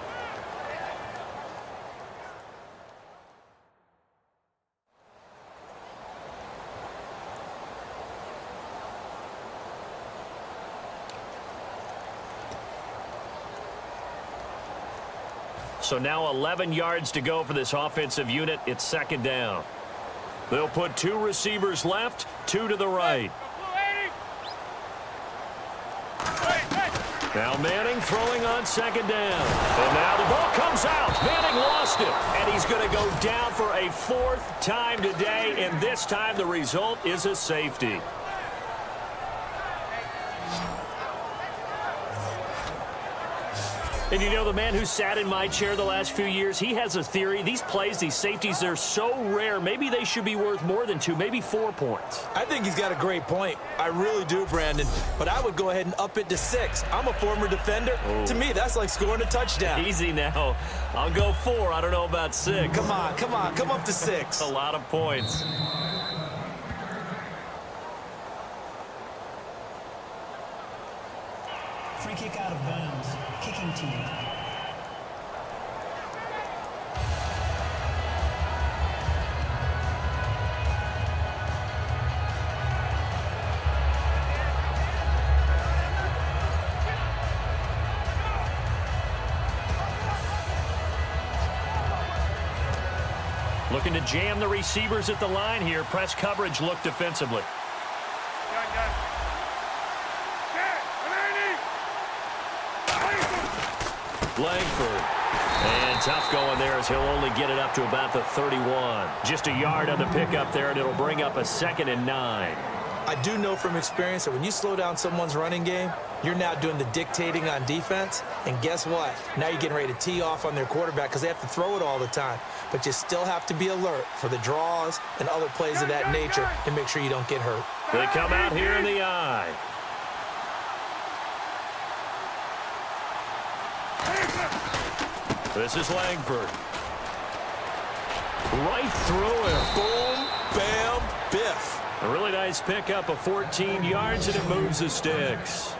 So now 11 yards to go for this offensive unit. It's 2nd down. They'll put 2 receivers left, 2 to the right. Now Manning throwing on 2nd down. And now the ball comes out. Manning lost it. And he's going to go down for a 4th time today. And this time the result is a safety. And you know, the man who sat in my chair the last few years, he has a theory. These plays, these safeties, they're so rare. Maybe they should be worth more than 2, maybe 4 points. I think he's got a great point. I really do, Brandon. But I would go ahead and up it to 6. I'm a former defender. Oh. To me, that's like scoring a touchdown. Easy now. I'll go 4. I don't know about 6. Come on, come on. Come up to 6. A lot of points. Free kick out of bounds. Kicking team. Looking to jam the receivers at the line here. Press coverage look defensively. Langford. And tough going there as he'll only get it up to about the 31. Just a yard on the pickup there, and it'll bring up a 2nd and 9. I do know from experience that when you slow down someone's running game, you're now doing the dictating on defense. And guess what? Now you're getting ready to tee off on their quarterback because they have to throw it all the time. But you still have to be alert for the draws and other plays of that nature to make sure you don't get hurt. They come out here in the eye. This is Langford. Right through him. Boom, bam, biff. A really nice pickup of 14 yards, and it moves the sticks.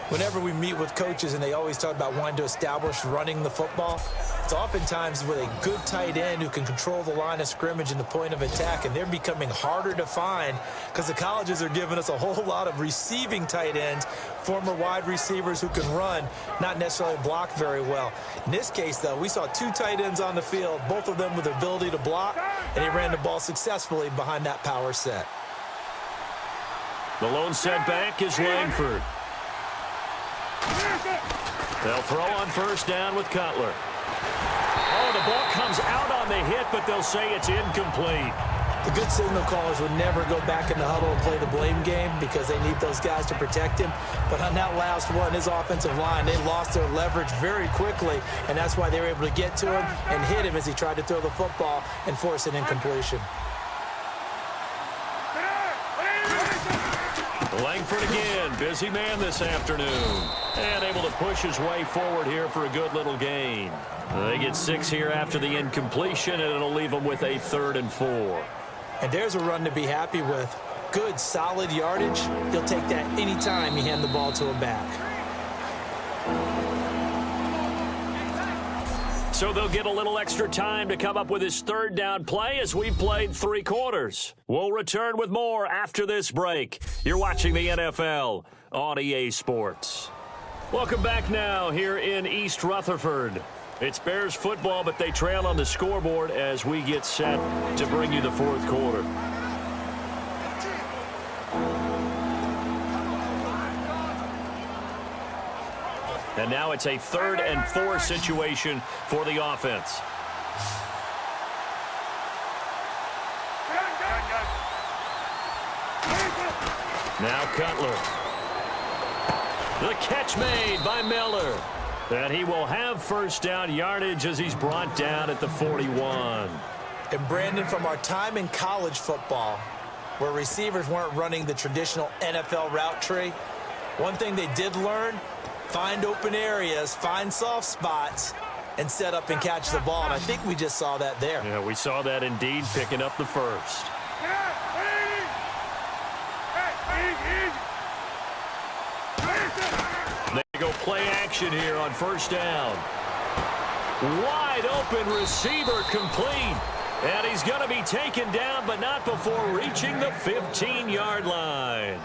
Whenever we meet with coaches and they always talk about wanting to establish running the football, It's oftentimes with a good tight end who can control the line of scrimmage and the point of attack, and they're becoming harder to find because the colleges are giving us a whole lot of receiving tight ends, former wide receivers who can run, not necessarily block very well. In this case, though, we saw 2 tight ends on the field, both of them with the ability to block, and he ran the ball successfully behind that power set. The lone setback is Langford. They'll throw on first down with Cutler. Oh, the ball comes out on the hit, but they'll say it's incomplete. The good signal callers would never go back in the huddle and play the blame game because they need those guys to protect him. But on that last one, his offensive line, they lost their leverage very quickly, and that's why they were able to get to him and hit him as he tried to throw the football and force an incompletion. Langford again, busy man this afternoon, and able to push his way forward here for a good little gain. They get 6 here after the incompletion, and it'll leave them with a 3rd and 4. And there's a run to be happy with. Good, solid yardage. He'll take that anytime you hand the ball to him back. So they'll get a little extra time to come up with his 3rd down play as we've played 3 quarters. We'll return with more after this break. You're watching the NFL on EA Sports. Welcome back now here in East Rutherford. It's Bears football, but they trail on the scoreboard as we get set to bring you the 4th quarter. And now it's a 3rd and 4 situation for the offense. Now Cutler. The catch made by Miller. And he will have first down yardage as he's brought down at the 41. And Brandon, from our time in college football, where receivers weren't running the traditional NFL route tree, one thing they did learn: find open areas, find soft spots, and set up and catch the ball. And I think we just saw that there. Yeah, we saw that indeed, picking up the first. They go play action here on first down. Wide open receiver complete. And he's going to be taken down, but not before reaching the 15-yard line.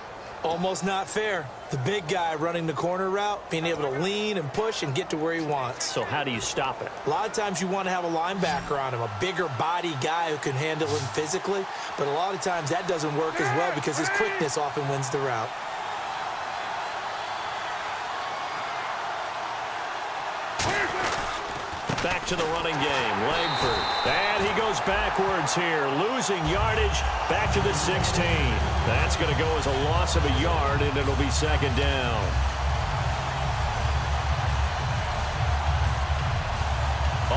Almost not fair. The big guy running the corner route, being able to lean and push and get to where he wants. So how do you stop it? A lot of times you want to have a linebacker on him, a bigger body guy who can handle him physically. But a lot of times that doesn't work as well because his quickness often wins the route. Back to the running game, Langford. And he goes backwards here, losing yardage back to the 16. That's going to go as a loss of a yard, and it'll be 2nd down.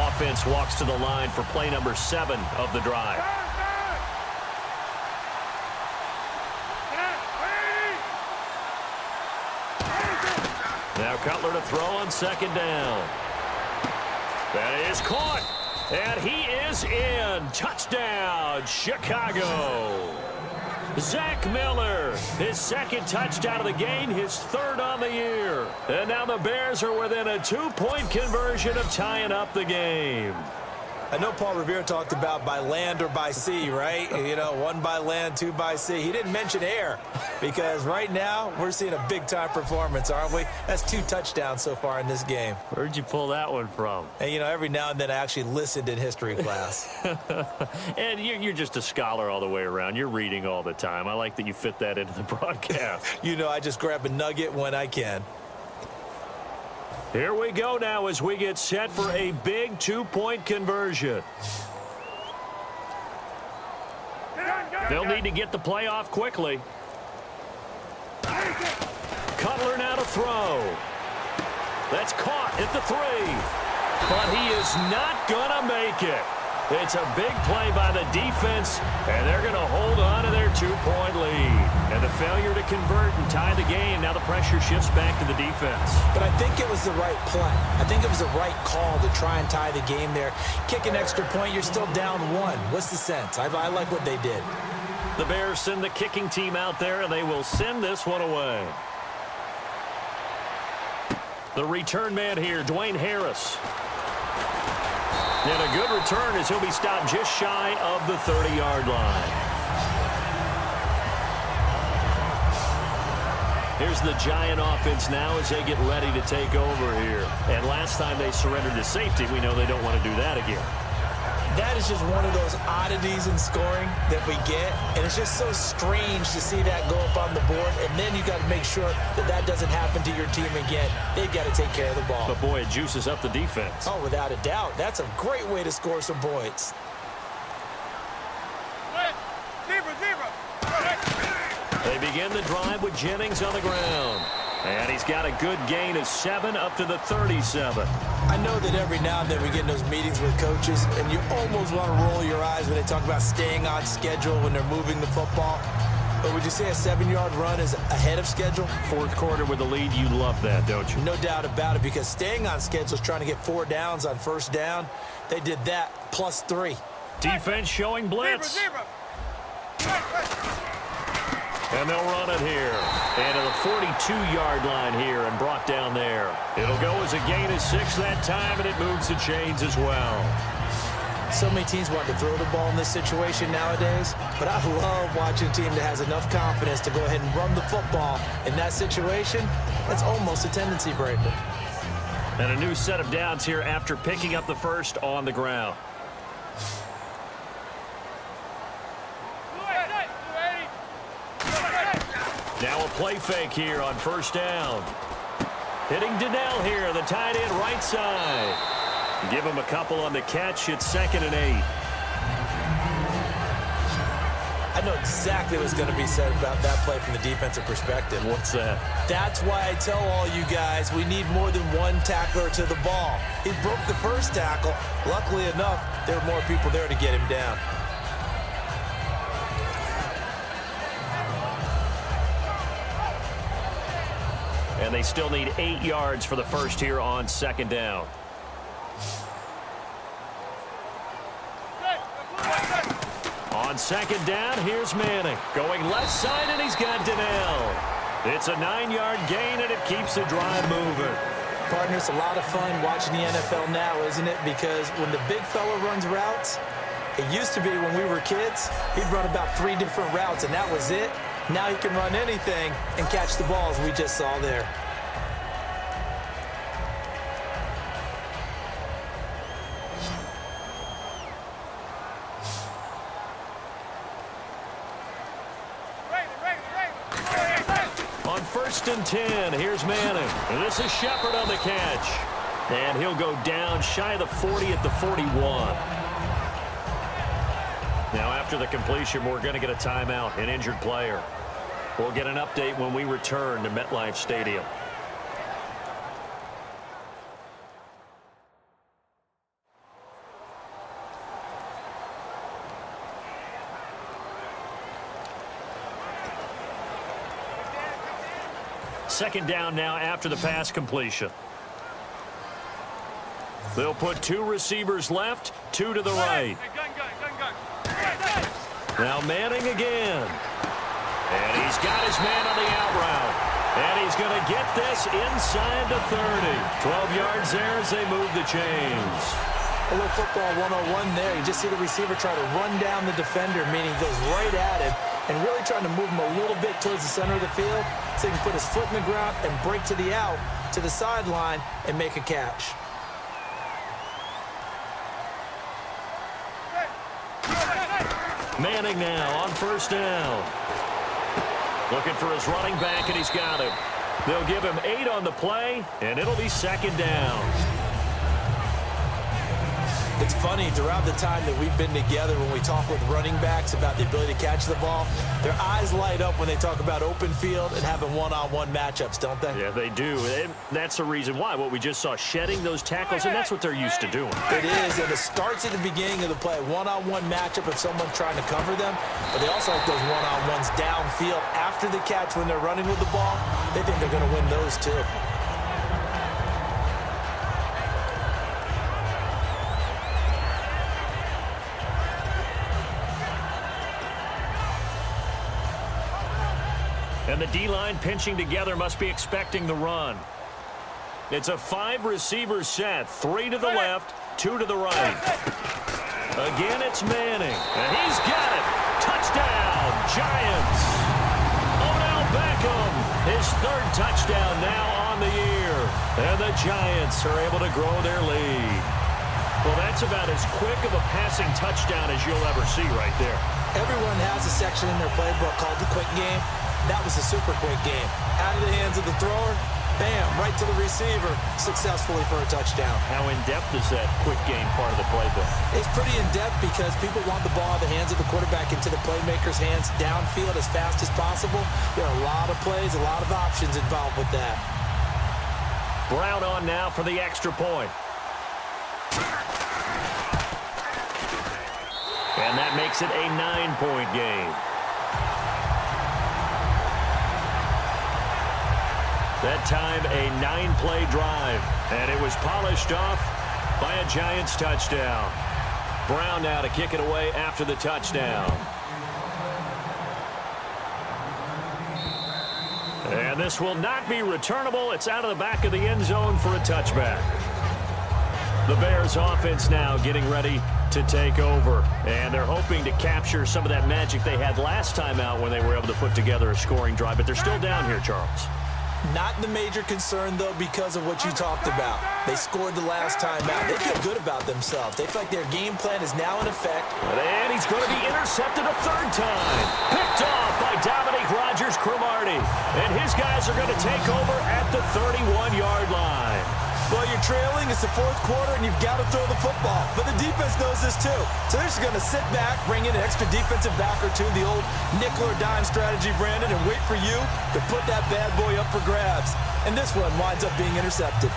Offense walks to the line for play number 7 of the drive. Now Cutler to throw on 2nd down. That is caught, and he is in. Touchdown, Chicago. Zach Miller, his 2nd touchdown of the game, his 3rd on the year. And now the Bears are within a 2-point conversion of tying up the game. I know Paul Revere talked about by land or by sea, right? You know, 1 by land, 2 by sea. He didn't mention air because right now we're seeing a big-time performance, aren't we? That's 2 touchdowns so far in this game. Where'd you pull that one from? And, you know, every now and then I actually listened in history class. And you're just a scholar all the way around. You're reading all the time. I like that you fit that into the broadcast. You know, I just grab a nugget when I can. Here we go now as we get set for a big 2-point conversion. They'll need to get the play off quickly. Cutler now to throw. That's caught at the 3. But he is not going to make it. It's a big play by the defense, and they're going to hold on to their 2-point lead. And the failure to convert and tie the game, now the pressure shifts back to the defense. But I think it was the right play. I think it was the right call to try and tie the game there. Kick an extra point, you're still down 1. What's the sense? I like what they did. The Bears send the kicking team out there, and they will send this one away. The return man here, Dwayne Harris. And a good return as he'll be stopped just shy of the 30-yard line. Here's the Giant offense now as they get ready to take over here. And last time they surrendered to safety, we know they don't want to do that again. That is just one of those oddities in scoring that we get, and it's just so strange to see that go up on the board, and then you got to make sure that that doesn't happen to your team again. They've got to take care of the ball. But, boy, it juices up the defense. Oh, without a doubt. That's a great way to score some points. They begin the drive with Jennings on the ground. And he's got a good gain of 7 up to the 37. I know that every now and then we get in those meetings with coaches, and you almost want to roll your eyes when they talk about staying on schedule when they're moving the football. But would you say a 7-yard run is ahead of schedule? Fourth quarter with the lead, you love that, don't you? No doubt about it, because staying on schedule is trying to get 4 downs on first down. They did that, plus 3. Defense showing blitz. And they'll run it here. And to the 42-yard line here and brought down there. It'll go as a gain of 6 that time, and it moves the chains as well. So many teams want to throw the ball in this situation nowadays, but I love watching a team that has enough confidence to go ahead and run the football. In that situation, that's almost a tendency breaker. And a new set of downs here after picking up the first on the ground. Now a play fake here on first down. Hitting Donnell here, the tight end right side. Give him a couple on the catch. It's 2nd and 8. I know exactly what's going to be said about that play from the defensive perspective. What's that? That's why I tell all you guys we need more than one tackler to the ball. He broke the first tackle. Luckily enough, there were more people there to get him down. And they still need 8 yards for the first here on 2nd down. On 2nd down, here's Manning. Going left side, and he's got Donnell. It's a 9-yard gain, and it keeps the drive moving. Partner, it's a lot of fun watching the NFL now, isn't it? Because when the big fella runs routes, it used to be when we were kids, he'd run about 3 different routes, and that was it. Now he can run anything and catch the balls we just saw there. On 1st and 10, here's Manning. And this is Shepard on the catch. And he'll go down shy of the 40 at the 41. Now, after the completion, we're going to get a timeout, an injured player. We'll get an update when we return to MetLife Stadium. Second down now after the pass completion. They'll put 2 receivers left, 2 to the right. Now Manning again. And he's got his man on the out route. And he's going to get this inside the 30. 12 yards there as they move the chains. A little football 101 there. You just see the receiver try to run down the defender, meaning goes right at him, and really trying to move him a little bit towards the center of the field so he can put his foot in the ground and break to the out, to the sideline, and make a catch. Manning now on first down. Looking for his running back, and he's got him. They'll give him 8 on the play, and it'll be 2nd down. It's funny, throughout the time that we've been together, when we talk with running backs about the ability to catch the ball, their eyes light up when they talk about open field and having one-on-one matchups, don't they? Yeah, they do. And that's the reason why. What we just saw, shedding those tackles, and that's what they're used to doing. It is, and it starts at the beginning of the play. One-on-one matchup if someone's trying to cover them, but they also like those one-on-ones downfield after the catch when they're running with the ball. They think they're going to win those too. And the D-line pinching together must be expecting the run. It's a 5-receiver set, 3 to the left, 2 to the right. Again, it's Manning. And he's got it. Touchdown, Giants. Odell Beckham, his 3rd touchdown now on the year. And the Giants are able to grow their lead. Well, that's about as quick of a passing touchdown as you'll ever see right there. Everyone has a section in their playbook called the quick game. That was a super quick game. Out of the hands of the thrower, bam, right to the receiver, successfully for a touchdown. How in-depth is that quick game part of the playbook? It's pretty in-depth because people want the ball in the hands of the quarterback into the playmaker's hands downfield as fast as possible. There are a lot of plays, a lot of options involved with that. Brown on now for the extra point. And that makes it a 9-point game. That time, a 9-play drive. And it was polished off by a Giants touchdown. Brown now to kick it away after the touchdown. And this will not be returnable. It's out of the back of the end zone for a touchback. The Bears offense now getting ready to take over. And they're hoping to capture some of that magic they had last time out when they were able to put together a scoring drive. But they're still down here, Charles. Not the major concern, though, because of what you talked about. They scored the last time out. They feel good about themselves. They feel like their game plan is now in effect. And he's going to be intercepted a 3rd time. Picked off by Dominique Rodgers-Cromartie. And his guys are going to take over at the 31-yard line. Well, you're trailing. It's the 4th quarter, and you've got to throw the football. But the defense knows this, too. So they're just going to sit back, bring in an extra defensive back or two, the old nickel or dime strategy, Brandon, and wait for you to put that bad boy up for grabs. And this one winds up being intercepted.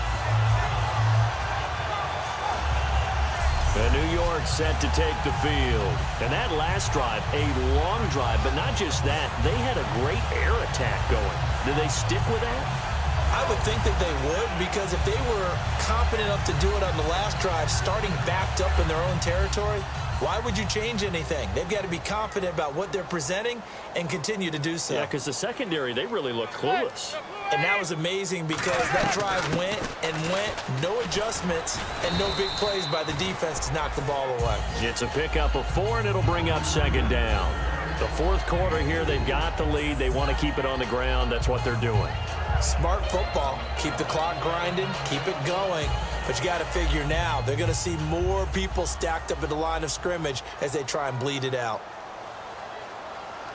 And New York set to take the field. And that last drive, a long drive, but not just that. They had a great air attack going. Did they stick with that? I would think that they would, because if they were confident enough to do it on the last drive, starting backed up in their own territory, why would you change anything? They've got to be confident about what they're presenting and continue to do so. Yeah, because the secondary, they really look clueless. And that was amazing because that drive went and went, no adjustments, and no big plays by the defense to knock the ball away. It's a pickup of 4, and it'll bring up 2nd down. The 4th quarter here, they've got the lead. They want to keep it on the ground. That's what they're doing. Smart football. Keep the clock grinding. Keep it going. But you got to figure now, they're going to see more people stacked up at the line of scrimmage as they try and bleed it out.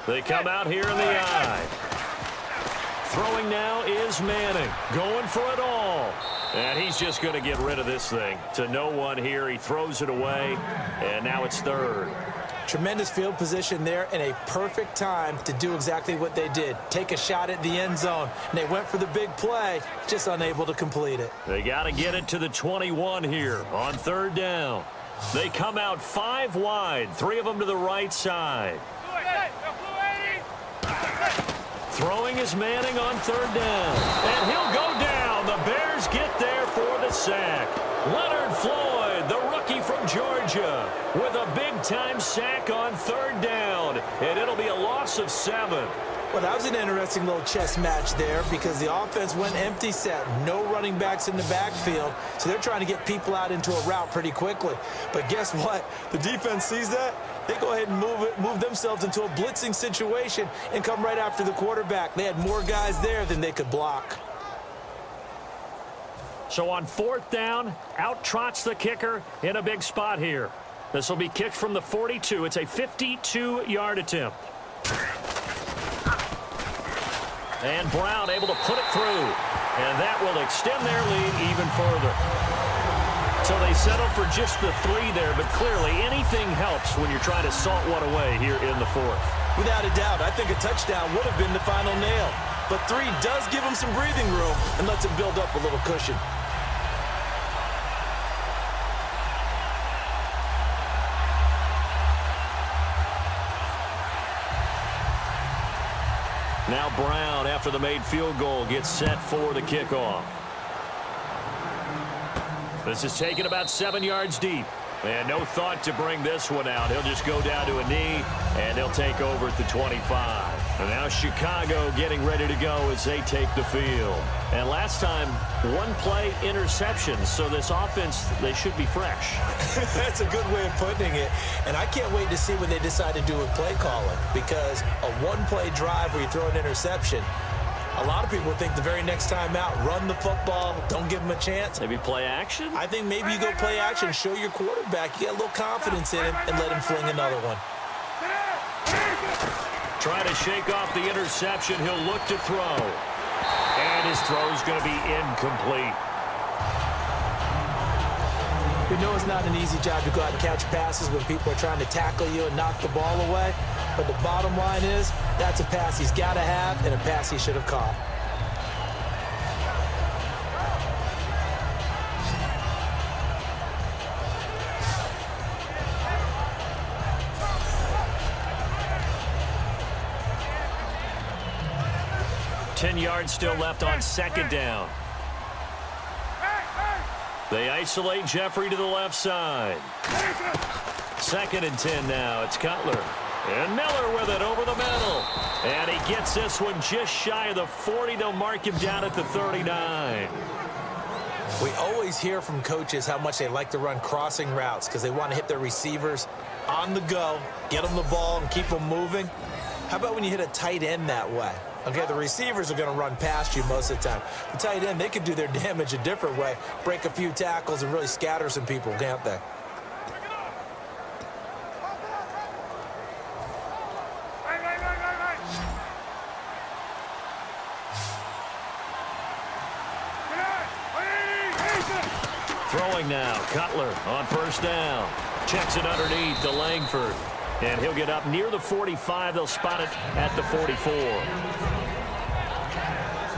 They come out here in the eye. Throwing now is Manning. Going for it all. And he's just going to get rid of this thing. To no one here. He throws it away. And now it's 3rd. Tremendous field position there and a perfect time to do exactly what they did. Take a shot at the end zone. And they went for the big play, just unable to complete it. They got to get it to the 21 here on 3rd down. They come out 5 wide, 3 of them to the right side. Throwing is Manning on 3rd down. And he'll go down. The Bears get there for the sack. Leonard Floyd, the rookie from Georgia, with a big-time sack on 3rd down. And it'll be a loss of 7. Well, that was an interesting little chess match there because the offense went empty set. No running backs in the backfield, so they're trying to get people out into a route pretty quickly. But guess what? The defense sees that. They go ahead and move themselves into a blitzing situation and come right after the quarterback. They had more guys there than they could block. So on 4th down, out trots the kicker in a big spot here. This will be kicked from the 42. It's a 52-yard attempt. And Brown able to put it through. And that will extend their lead even further. So they settle for just the 3 there, but clearly anything helps when you're trying to salt one away here in the 4th. Without a doubt, I think a touchdown would have been the final nail. But 3 does give them some breathing room and lets them build up a little cushion. Now Brown, after the made field goal, gets set for the kickoff. This is taken about 7 yards deep. And no thought to bring this one out. He'll just go down to a knee, and they'll take over at the 25. And now Chicago getting ready to go as they take the field. And last time, one play interception. So this offense, they should be fresh. That's a good way of putting it. And I can't wait to see what they decide to do with play calling, because a one-play drive where you throw an interception, a lot of people think the very next time out, run the football, don't give him a chance. Maybe play action? I think maybe you go play action, show your quarterback, you get a little confidence in him, and let him fling another one. Try to shake off the interception. He'll look to throw. And his throw's going to be incomplete. We know it's not an easy job to go out and catch passes when people are trying to tackle you and knock the ball away. But the bottom line is, that's a pass he's got to have and a pass he should have caught. Ten yards still left on second down. They isolate Jeffrey to the left side. 2nd and 10 now. It's Cutler. And Miller with it over the middle. And he gets this one just shy of the 40. They'll mark him down at the 39. We always hear from coaches how much they like to run crossing routes because they want to hit their receivers on the go, get them the ball, and keep them moving. How about when you hit a tight end that way? Okay, the receivers are going to run past you most of the time. The tight end, they can do their damage a different way, break a few tackles, and really scatter some people, can't they? Throwing now, Cutler on first down. Checks it underneath to Langford. And he'll get up near the 45. They'll spot it at the 44.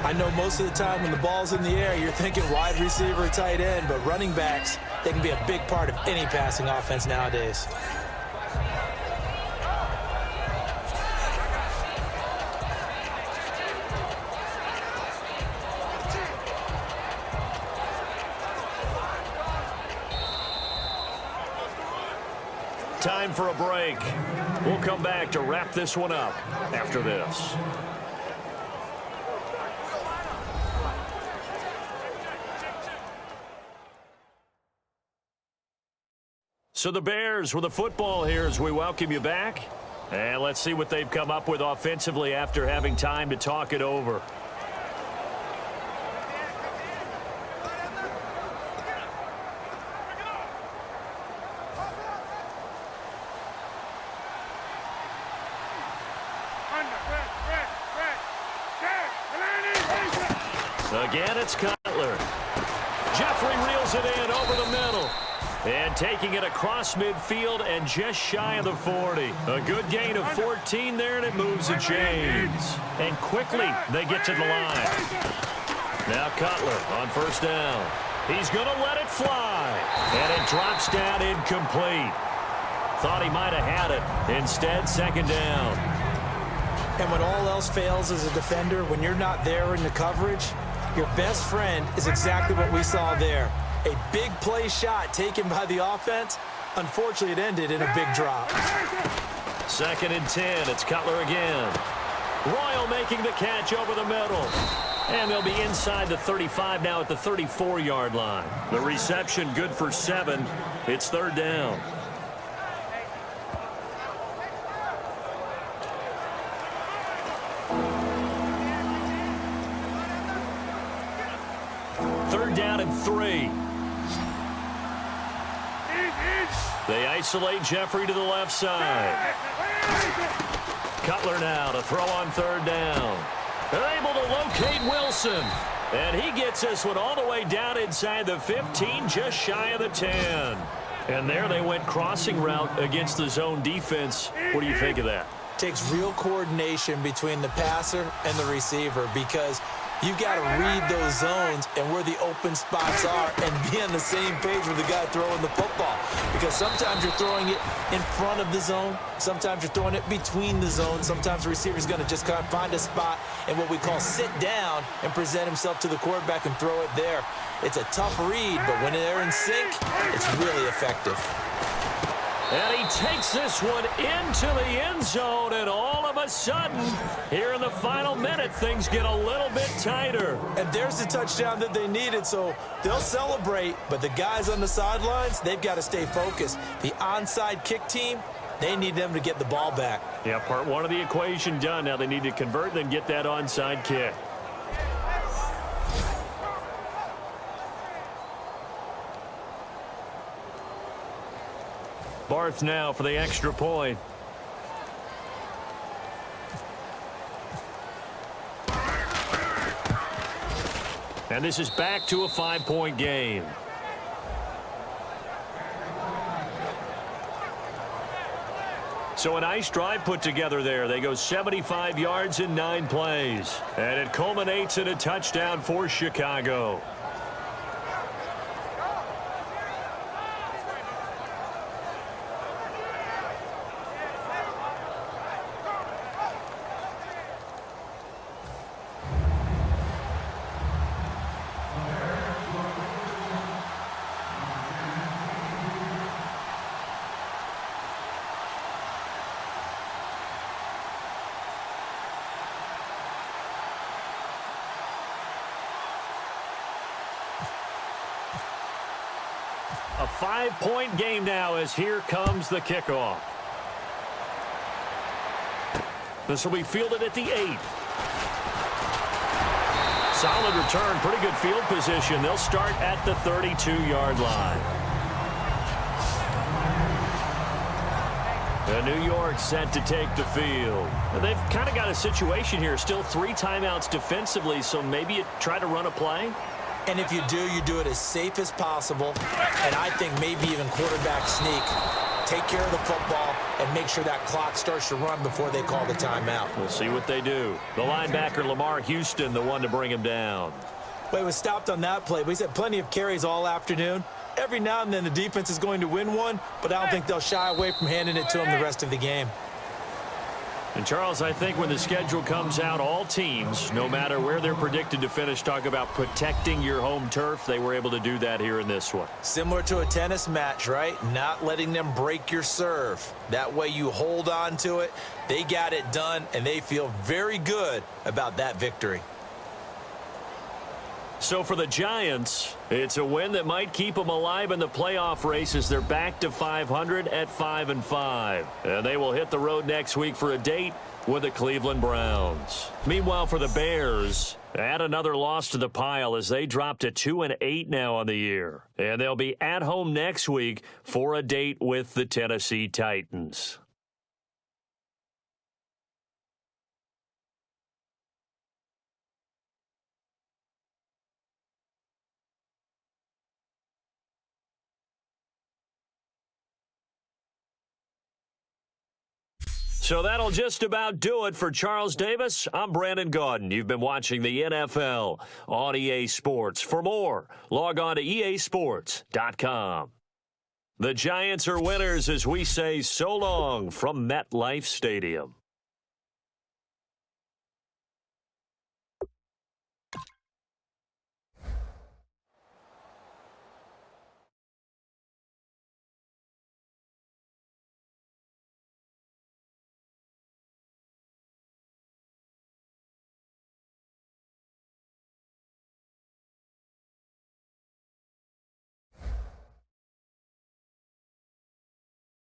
I know most of the time when the ball's in the air, you're thinking wide receiver, tight end, but running backs, they can be a big part of any passing offense nowadays. Time for a break. We'll come back to wrap this one up after this. So the Bears with the football here as we welcome you back. And let's see what they've come up with offensively after having time to talk it over. Again, it's Cutler. Jeffrey reels it in over the middle. And taking it across midfield and just shy of the 40. A good gain of 14 there, and it moves the chains. And quickly, they get to the line. Now Cutler on first down. He's going to let it fly. And it drops down incomplete. Thought he might have had it. Instead, second down. And when all else fails as a defender, when you're not there in the coverage, your best friend is exactly what we saw there. A big play shot taken by the offense. Unfortunately, it ended in a big drop. 2nd and 10. It's Cutler again. Royal making the catch over the middle. And they'll be inside the 35 now at the 34-yard line. The reception good for 7. It's third down. Third down and 3. They isolate Jeffrey to the left side. Cutler now to throw on third down. They're able to locate Wilson. And he gets this one all the way down inside the 15, just shy of the 10. And there they went crossing route against the zone defense. What do you think of that? Takes real coordination between the passer and the receiver, because you've got to read those zones and where the open spots are and be on the same page with the guy throwing the football. Because sometimes you're throwing it in front of the zone. Sometimes you're throwing it between the zones. Sometimes the receiver's going to just kind of find a spot and what we call sit down and present himself to the quarterback and throw it there. It's a tough read, but when they're in sync, it's really effective. And he takes this one into the end zone, and all of a sudden, here in the final minute, things get a little bit tighter. And there's the touchdown that they needed, so they'll celebrate, but the guys on the sidelines, they've got to stay focused. The onside kick team, they need them to get the ball back. Yeah, part one of the equation done. Now they need to convert and then get that onside kick. Barth now for the extra point. And this is back to a 5-point game. So a nice drive put together there. They go 75 yards in 9 plays. And it culminates in a touchdown for Chicago. A 5-point game now as here comes the kickoff. This will be fielded at the 8. Solid return, pretty good field position. They'll start at the 32-yard line. And New York set to take the field. And they've kind of got a situation here. Still 3 timeouts defensively, so maybe you try to run a play. And if you do it as safe as possible. And I think maybe even quarterback sneak. Take care of the football and make sure that clock starts to run before they call the timeout. We'll see what they do. The linebacker, Lamar Houston, the one to bring him down. Well, he was stopped on that play, but he's had plenty of carries all afternoon. Every now and then the defense is going to win one, but I don't think they'll shy away from handing it to him the rest of the game. And, Charles, I think when the schedule comes out, all teams, no matter where they're predicted to finish, talk about protecting your home turf. They were able to do that here in this one. Similar to a tennis match, right? Not letting them break your serve. That way you hold on to it. They got it done, and they feel very good about that victory. So for the Giants, it's a win that might keep them alive in the playoff race as they're back to 500 at 5-5. And they will hit the road next week for a date with the Cleveland Browns. Meanwhile, for the Bears, add another loss to the pile as they drop to 2-8 now on the year. And they'll be at home next week for a date with the Tennessee Titans. So that'll just about do it for Charles Davis. I'm Brandon Gaudin. You've been watching the NFL on EA Sports. For more, log on to easports.com. The Giants are winners as we say so long from MetLife Stadium.